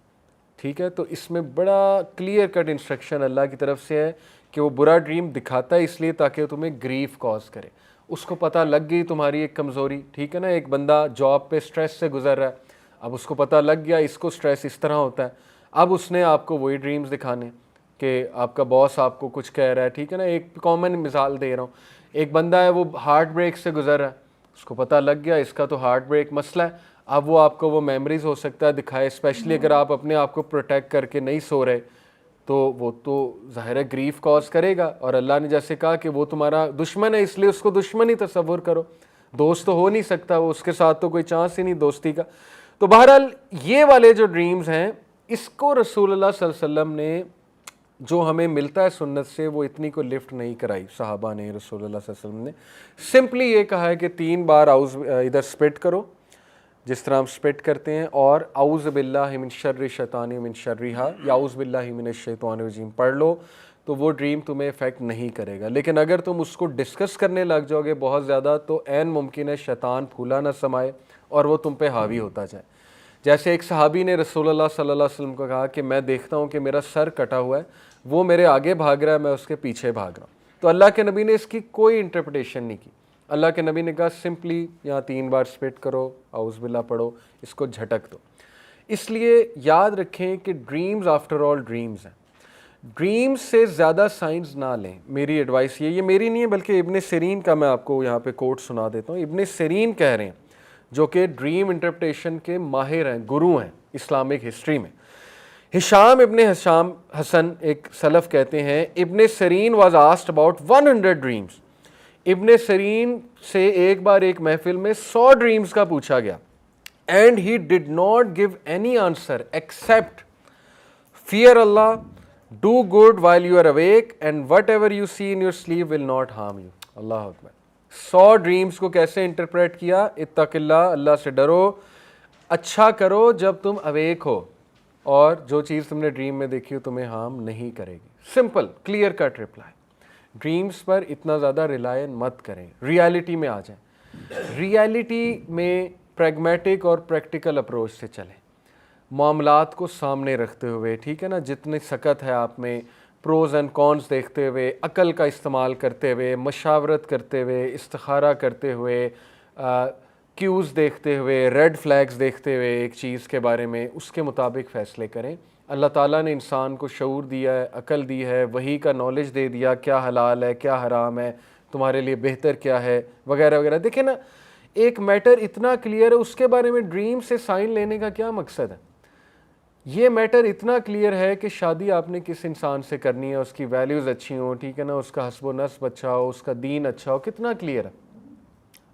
ٹھیک ہے۔ تو اس میں بڑا کلیئر کٹ انسٹرکشن اللہ کی طرف سے ہے کہ وہ برا ڈریم دکھاتا ہے اس لیے تاکہ تمہیں گریف کاز کرے۔ اس کو پتہ لگ گئی تمہاری ایک کمزوری، ٹھیک ہے نا، ایک بندہ جاب پہ سٹریس سے گزر رہا ہے، اب اس کو پتہ لگ گیا اس کو سٹریس اس طرح ہوتا ہے، اب اس نے آپ کو وہی ڈریمز دکھانے کہ آپ کا باس آپ کو کچھ کہہ رہا ہے، ٹھیک ہے نا۔ ایک کامن مثال دے رہا ہوں، ایک بندہ ہے وہ ہارٹ بریک سے گزر رہا ہے، اس کو پتہ لگ گیا اس کا تو ہارٹ بریک مسئلہ ہے، اب وہ آپ کو وہ میموریز ہو سکتا ہے دکھائے، اسپیشلی اگر آپ اپنے آپ کو پروٹیکٹ کر کے نہیں سو رہے تو وہ تو ظاہر ہے گریف کاز کرے گا۔ اور اللہ نے جیسے کہا کہ وہ تمہارا دشمن ہے، اس لیے اس کو دشمن ہی تصور کرو، دوست تو ہو نہیں سکتا وہ، اس کے ساتھ تو کوئی چانس ہی نہیں دوستی کا۔ تو بہرحال یہ والے جو ڈریمز ہیں، اس کو رسول اللہ صلی اللہ علیہ وسلم نے جو ہمیں ملتا ہے سنت سے، وہ اتنی کو لفٹ نہیں کرائی صحابہ نے، رسول اللہ صلی اللہ علیہ وسلم نے سمپلی یہ کہا ہے کہ 3 بار ادھر سپٹ کرو جس طرح ہم سپٹ کرتے ہیں، اور اعوذ باللہ من شر الشیطان ومن شرہا، یا اعوذ باللہ من الشیطان الرجیم پڑھ لو، تو وہ ڈریم تمہیں افیکٹ نہیں کرے گا۔ لیکن اگر تم اس کو ڈسکس کرنے لگ جاؤ گے بہت زیادہ تو عین ممکن ہے شیطان پھولا نہ سمائے اور وہ تم پہ حاوی ہوتا جائے۔ جیسے ایک صحابی نے رسول اللہ صلی اللہ علیہ وسلم کو کہا کہ میں دیکھتا ہوں کہ میرا سر کٹا ہوا ہے، وہ میرے آگے بھاگ رہا ہے، میں اس کے پیچھے بھاگ رہا ہوں۔ تو اللہ کے نبی نے اس کی کوئی انٹرپریٹیشن نہیں کی، اللہ کے نبی نے کہا سمپلی یہاں 3 بار سپٹ کرو، اعوذ باللہ پڑھو، اس کو جھٹک دو۔ اس لیے یاد رکھیں کہ ڈریمز آفٹر آل ڈریمز ہیں، ڈریمز سے زیادہ سائنس نہ لیں، میری ایڈوائس یہ میری نہیں ہے بلکہ ابن سیرین کا میں آپ کو یہاں پہ کوٹ سنا دیتا ہوں۔ ابن سیرین کہہ رہے ہیں، جو کہ ڈریم انٹرپریٹیشن کے ماہر ہیں، گرو ہیں اسلامک ہسٹری میں۔ ہشام ابن ہشام حسن ایک سلف کہتے ہیں، ابن سیرین واز آسکڈ اباؤٹ 100 ڈریمز، ابن سیرین سے ایک بار ایک محفل میں 100 ڈریمز کا پوچھا گیا، and he did not give any answer except fear Allah, do good while you are awake, and whatever you see in your sleep will not harm you. Allah اکبر۔ 100 ڈریمز کو کیسے انٹرپریٹ کیا؟ اتق اللہ، اللہ سے ڈرو، اچھا کرو جب تم اویک ہو، اور جو چیز تم نے ڈریم میں دیکھی ہو تمہیں ہارم نہیں کرے گی۔ Simple clear cut reply. Dreams پر اتنا زیادہ ریلائی مت کریں، ریالٹی میں آ جائیں، ریالٹی میں پریگمیٹک اور پریکٹیکل اپروچ سے چلیں، معاملات کو سامنے رکھتے ہوئے، ٹھیک ہے نا، جتنی سکت ہے آپ میں پروز اینڈ کونس دیکھتے ہوئے، عقل کا استعمال کرتے ہوئے، مشاورت کرتے ہوئے، استخارہ کرتے ہوئے، کیوز دیکھتے ہوئے، ریڈ فلیگز دیکھتے ہوئے ایک چیز کے بارے میں اس کے مطابق فیصلے کریں۔ اللہ تعالیٰ نے انسان کو شعور دیا ہے، عقل دی ہے، وحی کا نالج دے دیا، کیا حلال ہے، کیا حرام ہے، تمہارے لیے بہتر کیا ہے، وغیرہ وغیرہ۔ دیکھیں نا، ایک میٹر اتنا کلیئر ہے، اس کے بارے میں ڈریم سے سائن لینے کا کیا مقصد ہے؟ یہ میٹر اتنا کلیئر ہے کہ شادی آپ نے کس انسان سے کرنی ہے، اس کی ویلیوز اچھی ہوں، ٹھیک ہے نا، اس کا حسب و نسب اچھا ہو، اس کا دین اچھا ہو، کتنا کلیئر ہے۔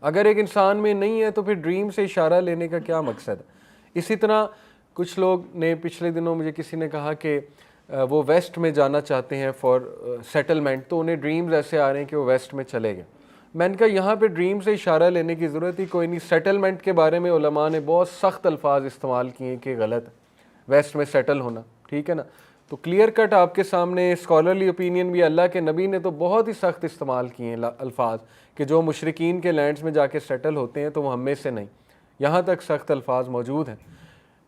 اگر ایک انسان میں نہیں ہے تو پھر ڈریم سے اشارہ لینے کا کیا مقصد ہے؟ اسی طرح کچھ لوگ نے پچھلے دنوں مجھے کسی نے کہا کہ وہ ویسٹ میں جانا چاہتے ہیں فار سیٹلمنٹ، تو انہیں ڈریمز ایسے آ رہے ہیں کہ وہ ویسٹ میں چلے گئے۔ میں نے کہا یہاں پہ ڈریم سے اشارہ لینے کی ضرورت ہی کوئی نہیں۔ سیٹلمنٹ کے بارے میں علماء نے بہت سخت الفاظ استعمال کیے کہ غلط ہے ویسٹ میں سیٹل ہونا، ٹھیک ہے نا۔ تو کلیئر کٹ آپ کے سامنے اسکالرلی اوپینین بھی، اللہ کے نبی نے تو بہت ہی سخت استعمال کیے ہیں الفاظ کہ جو مشرکین کے لینڈز میں جا کے سیٹل ہوتے ہیں تو وہ ہم میں سے نہیں، یہاں تک سخت الفاظ موجود ہیں،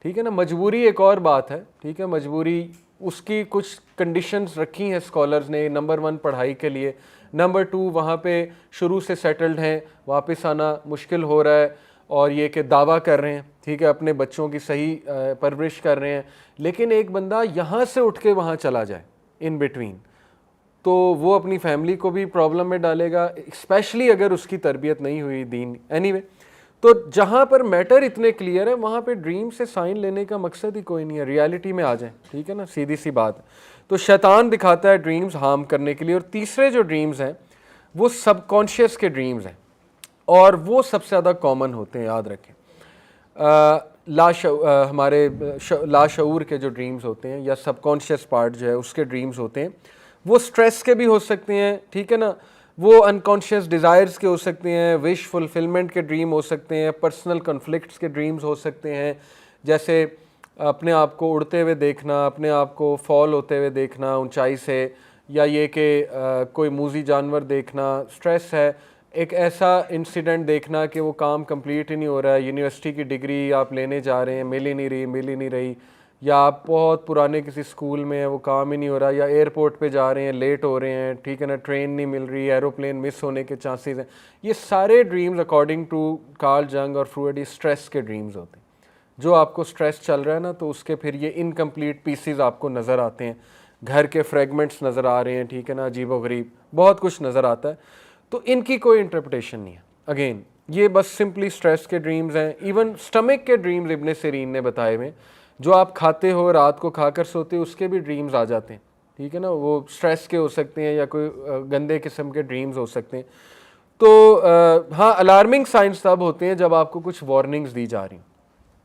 ٹھیک ہے نا۔ مجبوری ایک اور بات ہے، ٹھیک ہے، مجبوری اس کی کچھ کنڈیشنز رکھی ہیں اسکالرز نے۔ نمبر 1 پڑھائی کے لیے، نمبر 2 وہاں پہ شروع سے سیٹلڈ ہیں، واپس آنا مشکل ہو رہا ہے، اور یہ کہ دعویٰ کر رہے ہیں، ٹھیک ہے، اپنے بچوں کی صحیح پرورش کر رہے ہیں، لیکن ایک بندہ یہاں سے اٹھ کے وہاں چلا جائے ان بٹوین، تو وہ اپنی فیملی کو بھی پرابلم میں ڈالے گا، اسپیشلی اگر اس کی تربیت نہیں ہوئی دین۔ اینی وے، تو جہاں پر میٹر اتنے کلیئر ہے وہاں پہ ڈریم سے سائن لینے کا مقصد ہی کوئی نہیں ہے، ریالٹی میں آ جائیں، ٹھیک ہے نا، سیدھی سی بات ہے۔ تو شیطان دکھاتا ہے ڈریمز ہارم کرنے کے لیے، اور تیسرے جو ڈریمز ہیں وہ سب کانشیس کے ڈریمز ہیں، اور وہ سب سے زیادہ کامن ہوتے ہیں، یاد رکھیں۔ ہمارے لاشعور کے جو ڈریمز ہوتے ہیں یا سب کانشیس پارٹ جو ہے اس کے ڈریمز ہوتے ہیں، وہ سٹریس کے بھی ہو سکتے ہیں، ٹھیک ہے نا، وہ انکانشیس ڈیزائرز کے ہو سکتے ہیں، وش فلفلمنٹ کے ڈریم ہو سکتے ہیں، پرسنل کنفلکٹس کے ڈریمز ہو سکتے ہیں، جیسے اپنے آپ کو اڑتے ہوئے دیکھنا، اپنے آپ کو فال ہوتے ہوئے دیکھنا اونچائی سے، یا یہ کہ کوئی موذی جانور دیکھنا، سٹریس ہے، ایک ایسا انسیڈنٹ دیکھنا کہ وہ کام کمپلیٹ ہی نہیں ہو رہا ہے، یونیورسٹی کی ڈگری آپ لینے جا رہے ہیں، مل ہی نہیں رہی، یا آپ بہت پرانے کسی اسکول میں ہیں وہ کام ہی نہیں ہو رہا، یا ایئرپورٹ پہ جا رہے ہیں لیٹ ہو رہے ہیں، ٹھیک ہے نا، ٹرین نہیں مل رہی، ایروپلین مس ہونے کے چانسز ہیں۔ یہ سارے ڈریمز اکارڈنگ ٹو کارل جنگ اور فروئڈ اسٹریس کے ڈریمز ہوتے ہیں۔ جو آپ کو سٹریس چل رہا ہے نا تو اس کے پھر یہ انکمپلیٹ پیسز آپ کو نظر آتے ہیں، گھر کے فریگمنٹس نظر آ رہے ہیں، ٹھیک ہے نا، عجیب و غریب بہت کچھ نظر آتا ہے۔ تو ان کی کوئی انٹرپریٹیشن نہیں ہے، اگین یہ بس سمپلی سٹریس کے ڈریمز ہیں۔ ایون سٹمک کے ڈریمز ابن سیرین نے بتائے ہوئے، جو آپ کھاتے ہو رات کو کھا کر سوتے ہو اس کے بھی ڈریمز آ جاتے ہیں، ٹھیک ہے نا، وہ سٹریس کے ہو سکتے ہیں یا کوئی گندے قسم کے ڈریمز ہو سکتے ہیں۔ تو ہاں، الارمنگ سائنس تب ہوتے ہیں جب آپ کو کچھ وارننگز دی جا رہی ہیں۔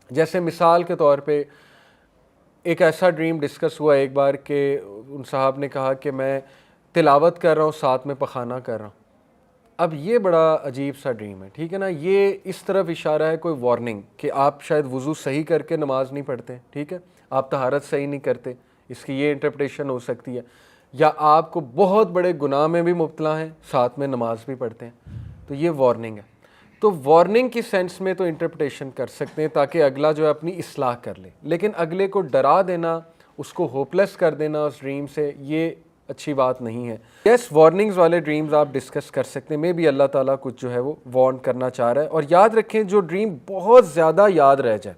جیسے مثال کے طور پہ ایک ایسا ڈریم ڈسکس ہوا ایک بار کہ ان صاحب نے کہا کہ میں تلاوت کر رہا ہوں ساتھ میں پخانہ کر رہا ہوں۔ اب یہ بڑا عجیب سا ڈریم ہے، ٹھیک ہے نا، یہ اس طرف اشارہ ہے کوئی وارننگ کہ آپ شاید وضو صحیح کر کے نماز نہیں پڑھتے، ٹھیک ہے، آپ طہارت صحیح نہیں کرتے، اس کی یہ انٹرپریٹیشن ہو سکتی ہے، یا آپ کو بہت بڑے گناہ میں بھی مبتلا ہیں ساتھ میں نماز بھی پڑھتے ہیں، تو یہ وارننگ ہے۔ تو وارننگ کی سینس میں تو انٹرپریٹیشن کر سکتے ہیں تاکہ اگلا جو ہے اپنی اصلاح کر لے، لیکن اگلے کو ڈرا دینا، اس کو ہوپلیس کر دینا اس ڈریم سے، یہ اچھی بات نہیں ہے۔ یس، وارننگز والے ڈریمز آپ ڈسکس کر سکتے ہیں، میں بھی اللہ تعالیٰ کچھ جو ہے وہ وارن کرنا چاہ رہا ہے۔ اور یاد رکھیں، جو ڈریم بہت زیادہ یاد رہ جائے،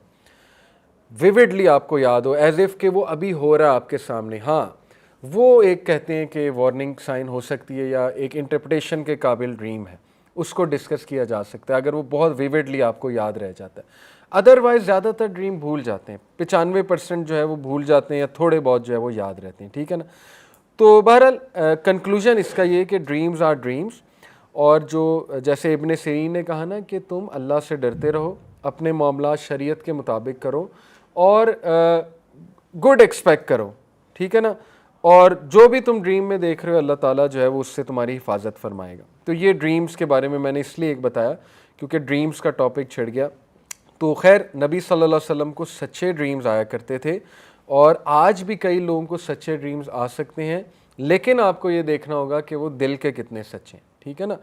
ویوڈلی آپ کو یاد ہو، ایز ایف کہ وہ ابھی ہو رہا ہے آپ کے سامنے، ہاں، وہ ایک کہتے ہیں کہ وارننگ سائن ہو سکتی ہے یا ایک انٹرپریٹیشن کے قابل ڈریم ہے، اس کو ڈسکس کیا جا سکتا ہے اگر وہ بہت ویوڈلی آپ کو یاد رہ جاتا ہے۔ ادروائز زیادہ تر ڈریم بھول جاتے ہیں، 95% جو ہے وہ بھول جاتے ہیں، یا تھوڑے بہت جو ہے وہ یاد رہتے ہیں، ٹھیک ہے نا۔ تو بہرحال کنکلوژن اس کا یہ کہ ڈریمز آر ڈریمز، اور جو جیسے ابن سیرین نے کہا نا کہ تم اللہ سے ڈرتے رہو، اپنے معاملات شریعت کے مطابق کرو، اور گڈ ایکسپیکٹ کرو، ٹھیک ہے نا، اور جو بھی تم ڈریم میں دیکھ رہے ہو اللہ تعالیٰ جو ہے وہ اس سے تمہاری حفاظت فرمائے گا۔ تو یہ ڈریمز کے بارے میں نے اس لیے ایک بتایا کیونکہ ڈریمز کا ٹاپک چھڑ گیا۔ تو خیر، نبی صلی اللہ علیہ وسلم کو سچے ڈریمز آیا کرتے تھے، اور آج بھی کئی لوگوں کو سچے ڈریمز آ سکتے ہیں، لیکن آپ کو یہ دیکھنا ہوگا کہ وہ دل کے کتنے سچے ہیں، ٹھیک ہے نا۔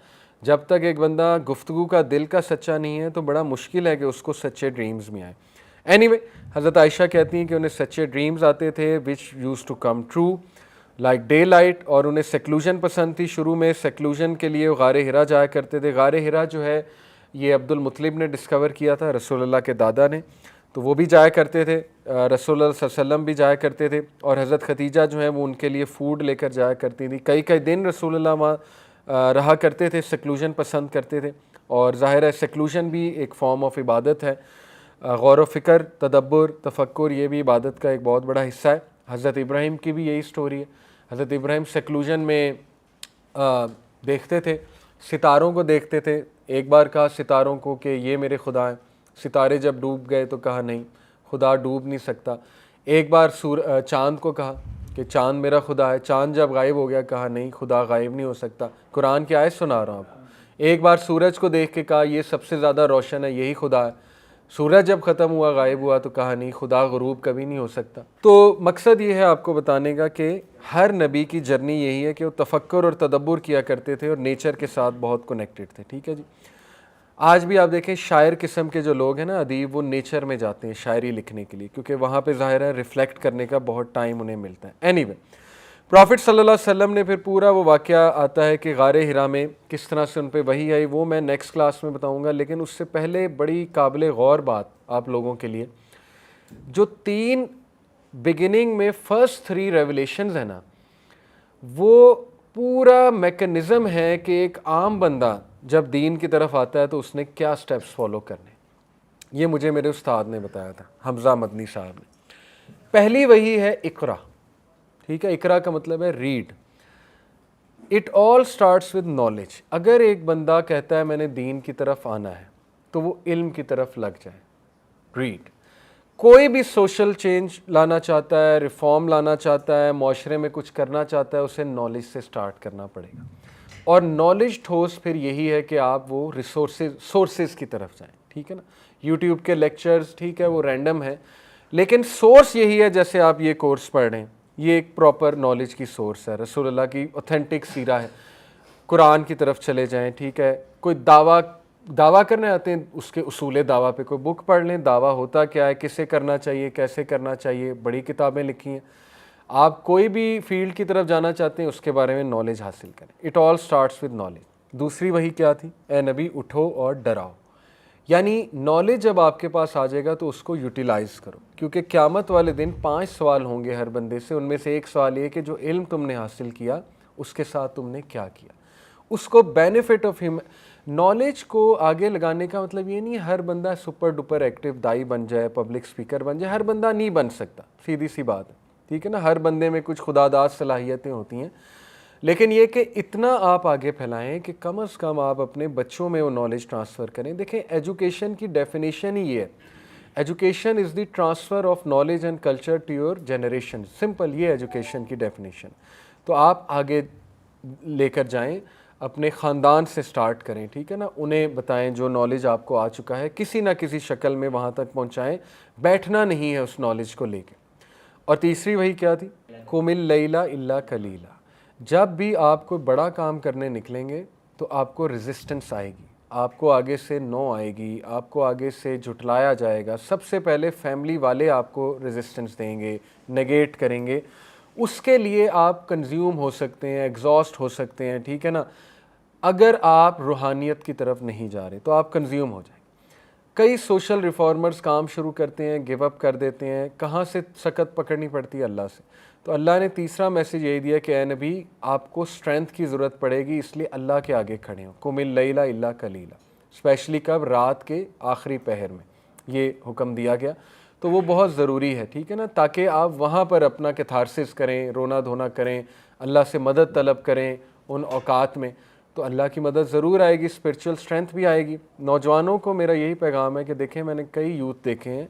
جب تک ایک بندہ گفتگو کا دل کا سچا نہیں ہے تو بڑا مشکل ہے کہ اس کو سچے ڈریمز میں آئے۔ اینی وے، حضرت عائشہ کہتی ہیں کہ انہیں سچے ڈریمز آتے تھے which used to come true۔ Like day light, اور انہیں سیکلوژن پسند تھی. شروع میں سیکلوژن کے لیے غار ہرا جایا کرتے تھے. غار ہرا جو ہے یہ عبد المطلب نے ڈسکور کیا تھا، رسول اللہ کے دادا نے، تو وہ بھی جایا کرتے تھے. رسول اللہ صلی اللہ علیہ وسلم بھی جایا کرتے تھے، اور حضرت ختیجہ جو ہیں وہ ان کے لیے فوڈ لے کر جایا کرتی تھی. کئی کئی دن رسول اللہ وہاں رہا کرتے تھے، سیکلوژن پسند کرتے تھے. اور ظاہر ہے سیکلوژن بھی ایک فارم آف عبادت ہے. غور و فکر، تدبر، تفکر، یہ بھی عبادت کا ایک بہت بڑا حصہ ہے. حضرت ابراہیم کی بھی یہی سٹوری ہے. حضرت ابراہیم سیکلوژن میں دیکھتے تھے، ستاروں کو دیکھتے تھے. ایک بار کہا ستاروں کو کہ یہ میرے خدا ہیں. ستارے جب ڈوب گئے تو کہا نہیں، خدا ڈوب نہیں سکتا. ایک بار چاند کو کہا کہ چاند میرا خدا ہے. چاند جب غائب ہو گیا کہا نہیں، خدا غائب نہیں ہو سکتا. قرآن کی آیت سنا رہا ہوں آپ کو. ایک بار سورج کو دیکھ کے کہا یہ سب سے زیادہ روشن ہے، یہی خدا ہے. سورج جب ختم ہوا، غائب ہوا، تو کہا نہیں، خدا غروب کبھی نہیں ہو سکتا. تو مقصد یہ ہے آپ کو بتانے کا کہ ہر نبی کی جرنی یہی ہے کہ وہ تفکر اور تدبر کیا کرتے تھے اور نیچر کے ساتھ بہت کنیکٹڈ تھے. ٹھیک ہے جی. آج بھی آپ دیکھیں شاعر قسم کے جو لوگ ہیں نا، ادیب، وہ نیچر میں جاتے ہیں شاعری لکھنے کے لیے، کیونکہ وہاں پہ ظاہر ہے ریفلیکٹ کرنے کا بہت ٹائم انہیں ملتا ہے. اینی وے، پرافٹ صلی اللہ علیہ وسلم نے پھر پورا وہ واقعہ آتا ہے کہ غار ہرا میں کس طرح سے ان پہ وحی آئی، وہ میں نیکسٹ کلاس میں بتاؤں گا. لیکن اس سے پہلے بڑی قابل غور بات آپ لوگوں کے لیے، جو 3 بگننگ میں فرسٹ 3 ریولیشنز ہیں نا، وہ پورا میکنزم ہے کہ ایک عام بندہ جب دین کی طرف آتا ہے تو اس نے کیا سٹیپس فالو کرنے. یہ مجھے میرے استاد نے بتایا تھا، حمزہ مدنی صاحب نے. پہلی وہی ہے اقرا. ٹھیک ہے، اقرا کا مطلب ہے read. It all starts with knowledge. اگر ایک بندہ کہتا ہے میں نے دین کی طرف آنا ہے تو وہ علم کی طرف لگ جائے. ریڈ. کوئی بھی سوشل چینج لانا چاہتا ہے، ریفارم لانا چاہتا ہے، معاشرے میں کچھ کرنا چاہتا ہے، اسے نالج سے سٹارٹ کرنا پڑے گا. اور نالج ٹھوس پھر یہی ہے کہ آپ وہ سورسز کی طرف جائیں. ٹھیک ہے نا. یوٹیوب کے لیکچرز ٹھیک ہے وہ رینڈم ہے، لیکن سورس یہی ہے. جیسے آپ یہ کورس پڑھ رہے ہیں، یہ ایک پراپر نالج کی سورس ہے، رسول اللہ کی اوتھینٹک سیرہ ہے. قرآن کی طرف چلے جائیں. ٹھیک ہے. کوئی دعویٰ کرنے آتے ہیں، اس کے اصول دعویٰ پہ کوئی بک پڑھ لیں. دعویٰ ہوتا کیا ہے، کسے کرنا چاہیے، کیسے کرنا چاہیے، بڑی کتابیں لکھی ہیں. آپ کوئی بھی فیلڈ کی طرف جانا چاہتے ہیں، اس کے بارے میں نالج حاصل کریں. It all starts with knowledge. دوسری وہی کیا تھی؟ اے نبی اٹھو اور ڈراؤ. یعنی نالج جب آپ کے پاس آ جائے گا تو اس کو یوٹیلائز کرو، کیونکہ قیامت والے دن 5 سوال ہوں گے ہر بندے سے. ان میں سے ایک سوال یہ کہ جو علم تم نے حاصل کیا اس کے ساتھ تم نے کیا کیا. اس کو بینیفٹ آف نالج کو آگے لگانے کا مطلب یہ نہیں ہے ہر بندہ سپر ڈپر ایکٹیو دائی بن جائے، پبلک سپیکر بن جائے. ہر بندہ نہیں بن سکتا، سیدھی سی بات ہے. ٹھیک ہے نا. ہر بندے میں کچھ خداداد صلاحیتیں ہوتی ہیں، لیکن یہ کہ اتنا آپ آگے پھیلائیں کہ کم از کم آپ اپنے بچوں میں وہ نالج ٹرانسفر کریں. دیکھیں ایجوکیشن کی ڈیفینیشن ہی یہ ہے. Education is the transfer of knowledge and culture to your generation. Simple, یہ ایجوکیشن کی ڈیفینیشن. تو آپ آگے لے کر جائیں، اپنے خاندان سے سٹارٹ کریں. ٹھیک ہے نا. انہیں بتائیں جو نالج آپ کو آ چکا ہے، کسی نہ کسی شکل میں وہاں تک پہنچائیں. بیٹھنا نہیں ہے اس نالج کو لے کے. اور تیسری وہی کیا تھی؟ قم اللیل الا قلیلا. جب بھی آپ کوئی بڑا کام کرنے نکلیں گے تو آپ کو ریزسٹنس آئے گی، آپ کو آگے سے نو آئے گی، آپ کو آگے سے جھٹلایا جائے گا. سب سے پہلے فیملی والے آپ کو ریزسٹنس دیں گے، نیگیٹ کریں گے. اس کے لیے آپ کنزیوم ہو سکتے ہیں، ایگزاسٹ ہو سکتے ہیں. ٹھیک ہے نا. اگر آپ روحانیت کی طرف نہیں جا رہے تو آپ کنزیوم ہو جائیں. کئی سوشل ریفارمرز کام شروع کرتے ہیں، گیو اپ کر دیتے ہیں. کہاں سے سکت پکڑنی پڑتی ہے؟ اللہ سے. تو اللہ نے تیسرا میسیج یہی دیا کہ اے نبی آپ کو اسٹرینتھ کی ضرورت پڑے گی، اس لیے اللہ کے آگے کھڑے ہوں. قم اللیل الا قلیلا. اسپیشلی کب؟ رات کے آخری پہر میں یہ حکم دیا گیا. تو وہ بہت ضروری ہے. ٹھیک ہے نا. تاکہ آپ وہاں پر اپنا کیتھارسس کریں، رونا دھونا کریں، اللہ سے مدد طلب کریں ان اوقات میں. تو اللہ کی مدد ضرور آئے گی، اسپرچول اسٹرینتھ بھی آئے گی. نوجوانوں کو میرا یہی پیغام ہے کہ دیکھیں میں نے کئی یوتھ دیکھے ہیں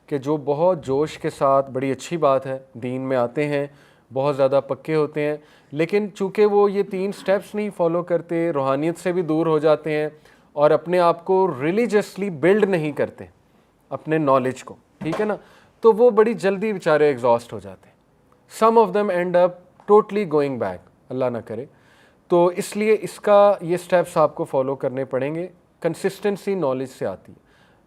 کہ جو بہت جوش کے ساتھ، بڑی اچھی بات ہے، دین میں آتے ہیں، بہت زیادہ پکے ہوتے ہیں، لیکن چونکہ وہ یہ 3 سٹیپس نہیں فالو کرتے، روحانیت سے بھی دور ہو جاتے ہیں اور اپنے آپ کو ریلیجسلی بلڈ نہیں کرتے اپنے نالج کو. ٹھیک ہے نا. تو وہ بڑی جلدی بیچارے ایگزاسٹ ہو جاتے ہیں. Some of them end up totally going back, Allah نہ کرے. تو اس لیے اس کا یہ سٹیپس آپ کو فالو کرنے پڑیں گے. کنسسٹنسی نالج سے آتی ہے.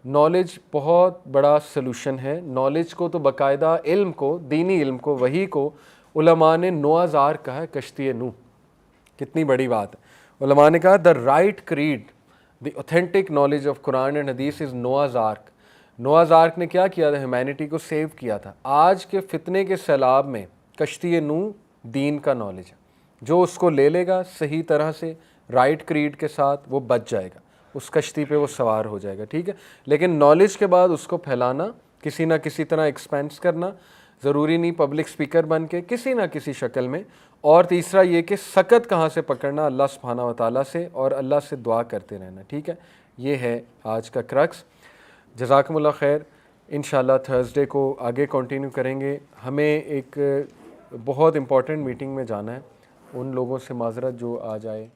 نالج بہت بڑا سلوشن ہے. نالج کو تو باقاعدہ علم کو، دینی علم کو، وحی کو، علماء نے نوح's آرک کہا ہے، کشتی نوح. کتنی بڑی بات ہے. علماء نے کہا the right creed, the authentic knowledge of Quran and Hadith is نوح's arc. نوح's arc نے کیا کیا تھا؟ ہیومینٹی کو سیو کیا تھا. آج کے فتنے کے سیلاب میں کشتی نوح دین کا نالج ہے. جو اس کو لے لے گا صحیح طرح سے رائٹ کریڈ کے ساتھ وہ بچ جائے گا، اس کشتی پہ وہ سوار ہو جائے گا. ٹھیک ہے، لیکن نالج کے بعد اس کو پھیلانا، کسی نہ کسی طرح ایکسپینس کرنا، ضروری نہیں پبلک سپیکر بن کے، کسی نہ کسی شکل میں. اور تیسرا یہ کہ سکت کہاں سے پکڑنا؟ اللہ سبحانہ و تعالیٰ سے، اور اللہ سے دعا کرتے رہنا. ٹھیک ہے، یہ ہے آج کا کرکس. جزاکم اللہ خیر. انشاءاللہ تھرسڈے کو آگے کنٹینیو کریں گے. ہمیں ایک بہت امپورٹنٹ میٹنگ میں جانا ہے. ان لوگوں سے معذرت جو آ جائے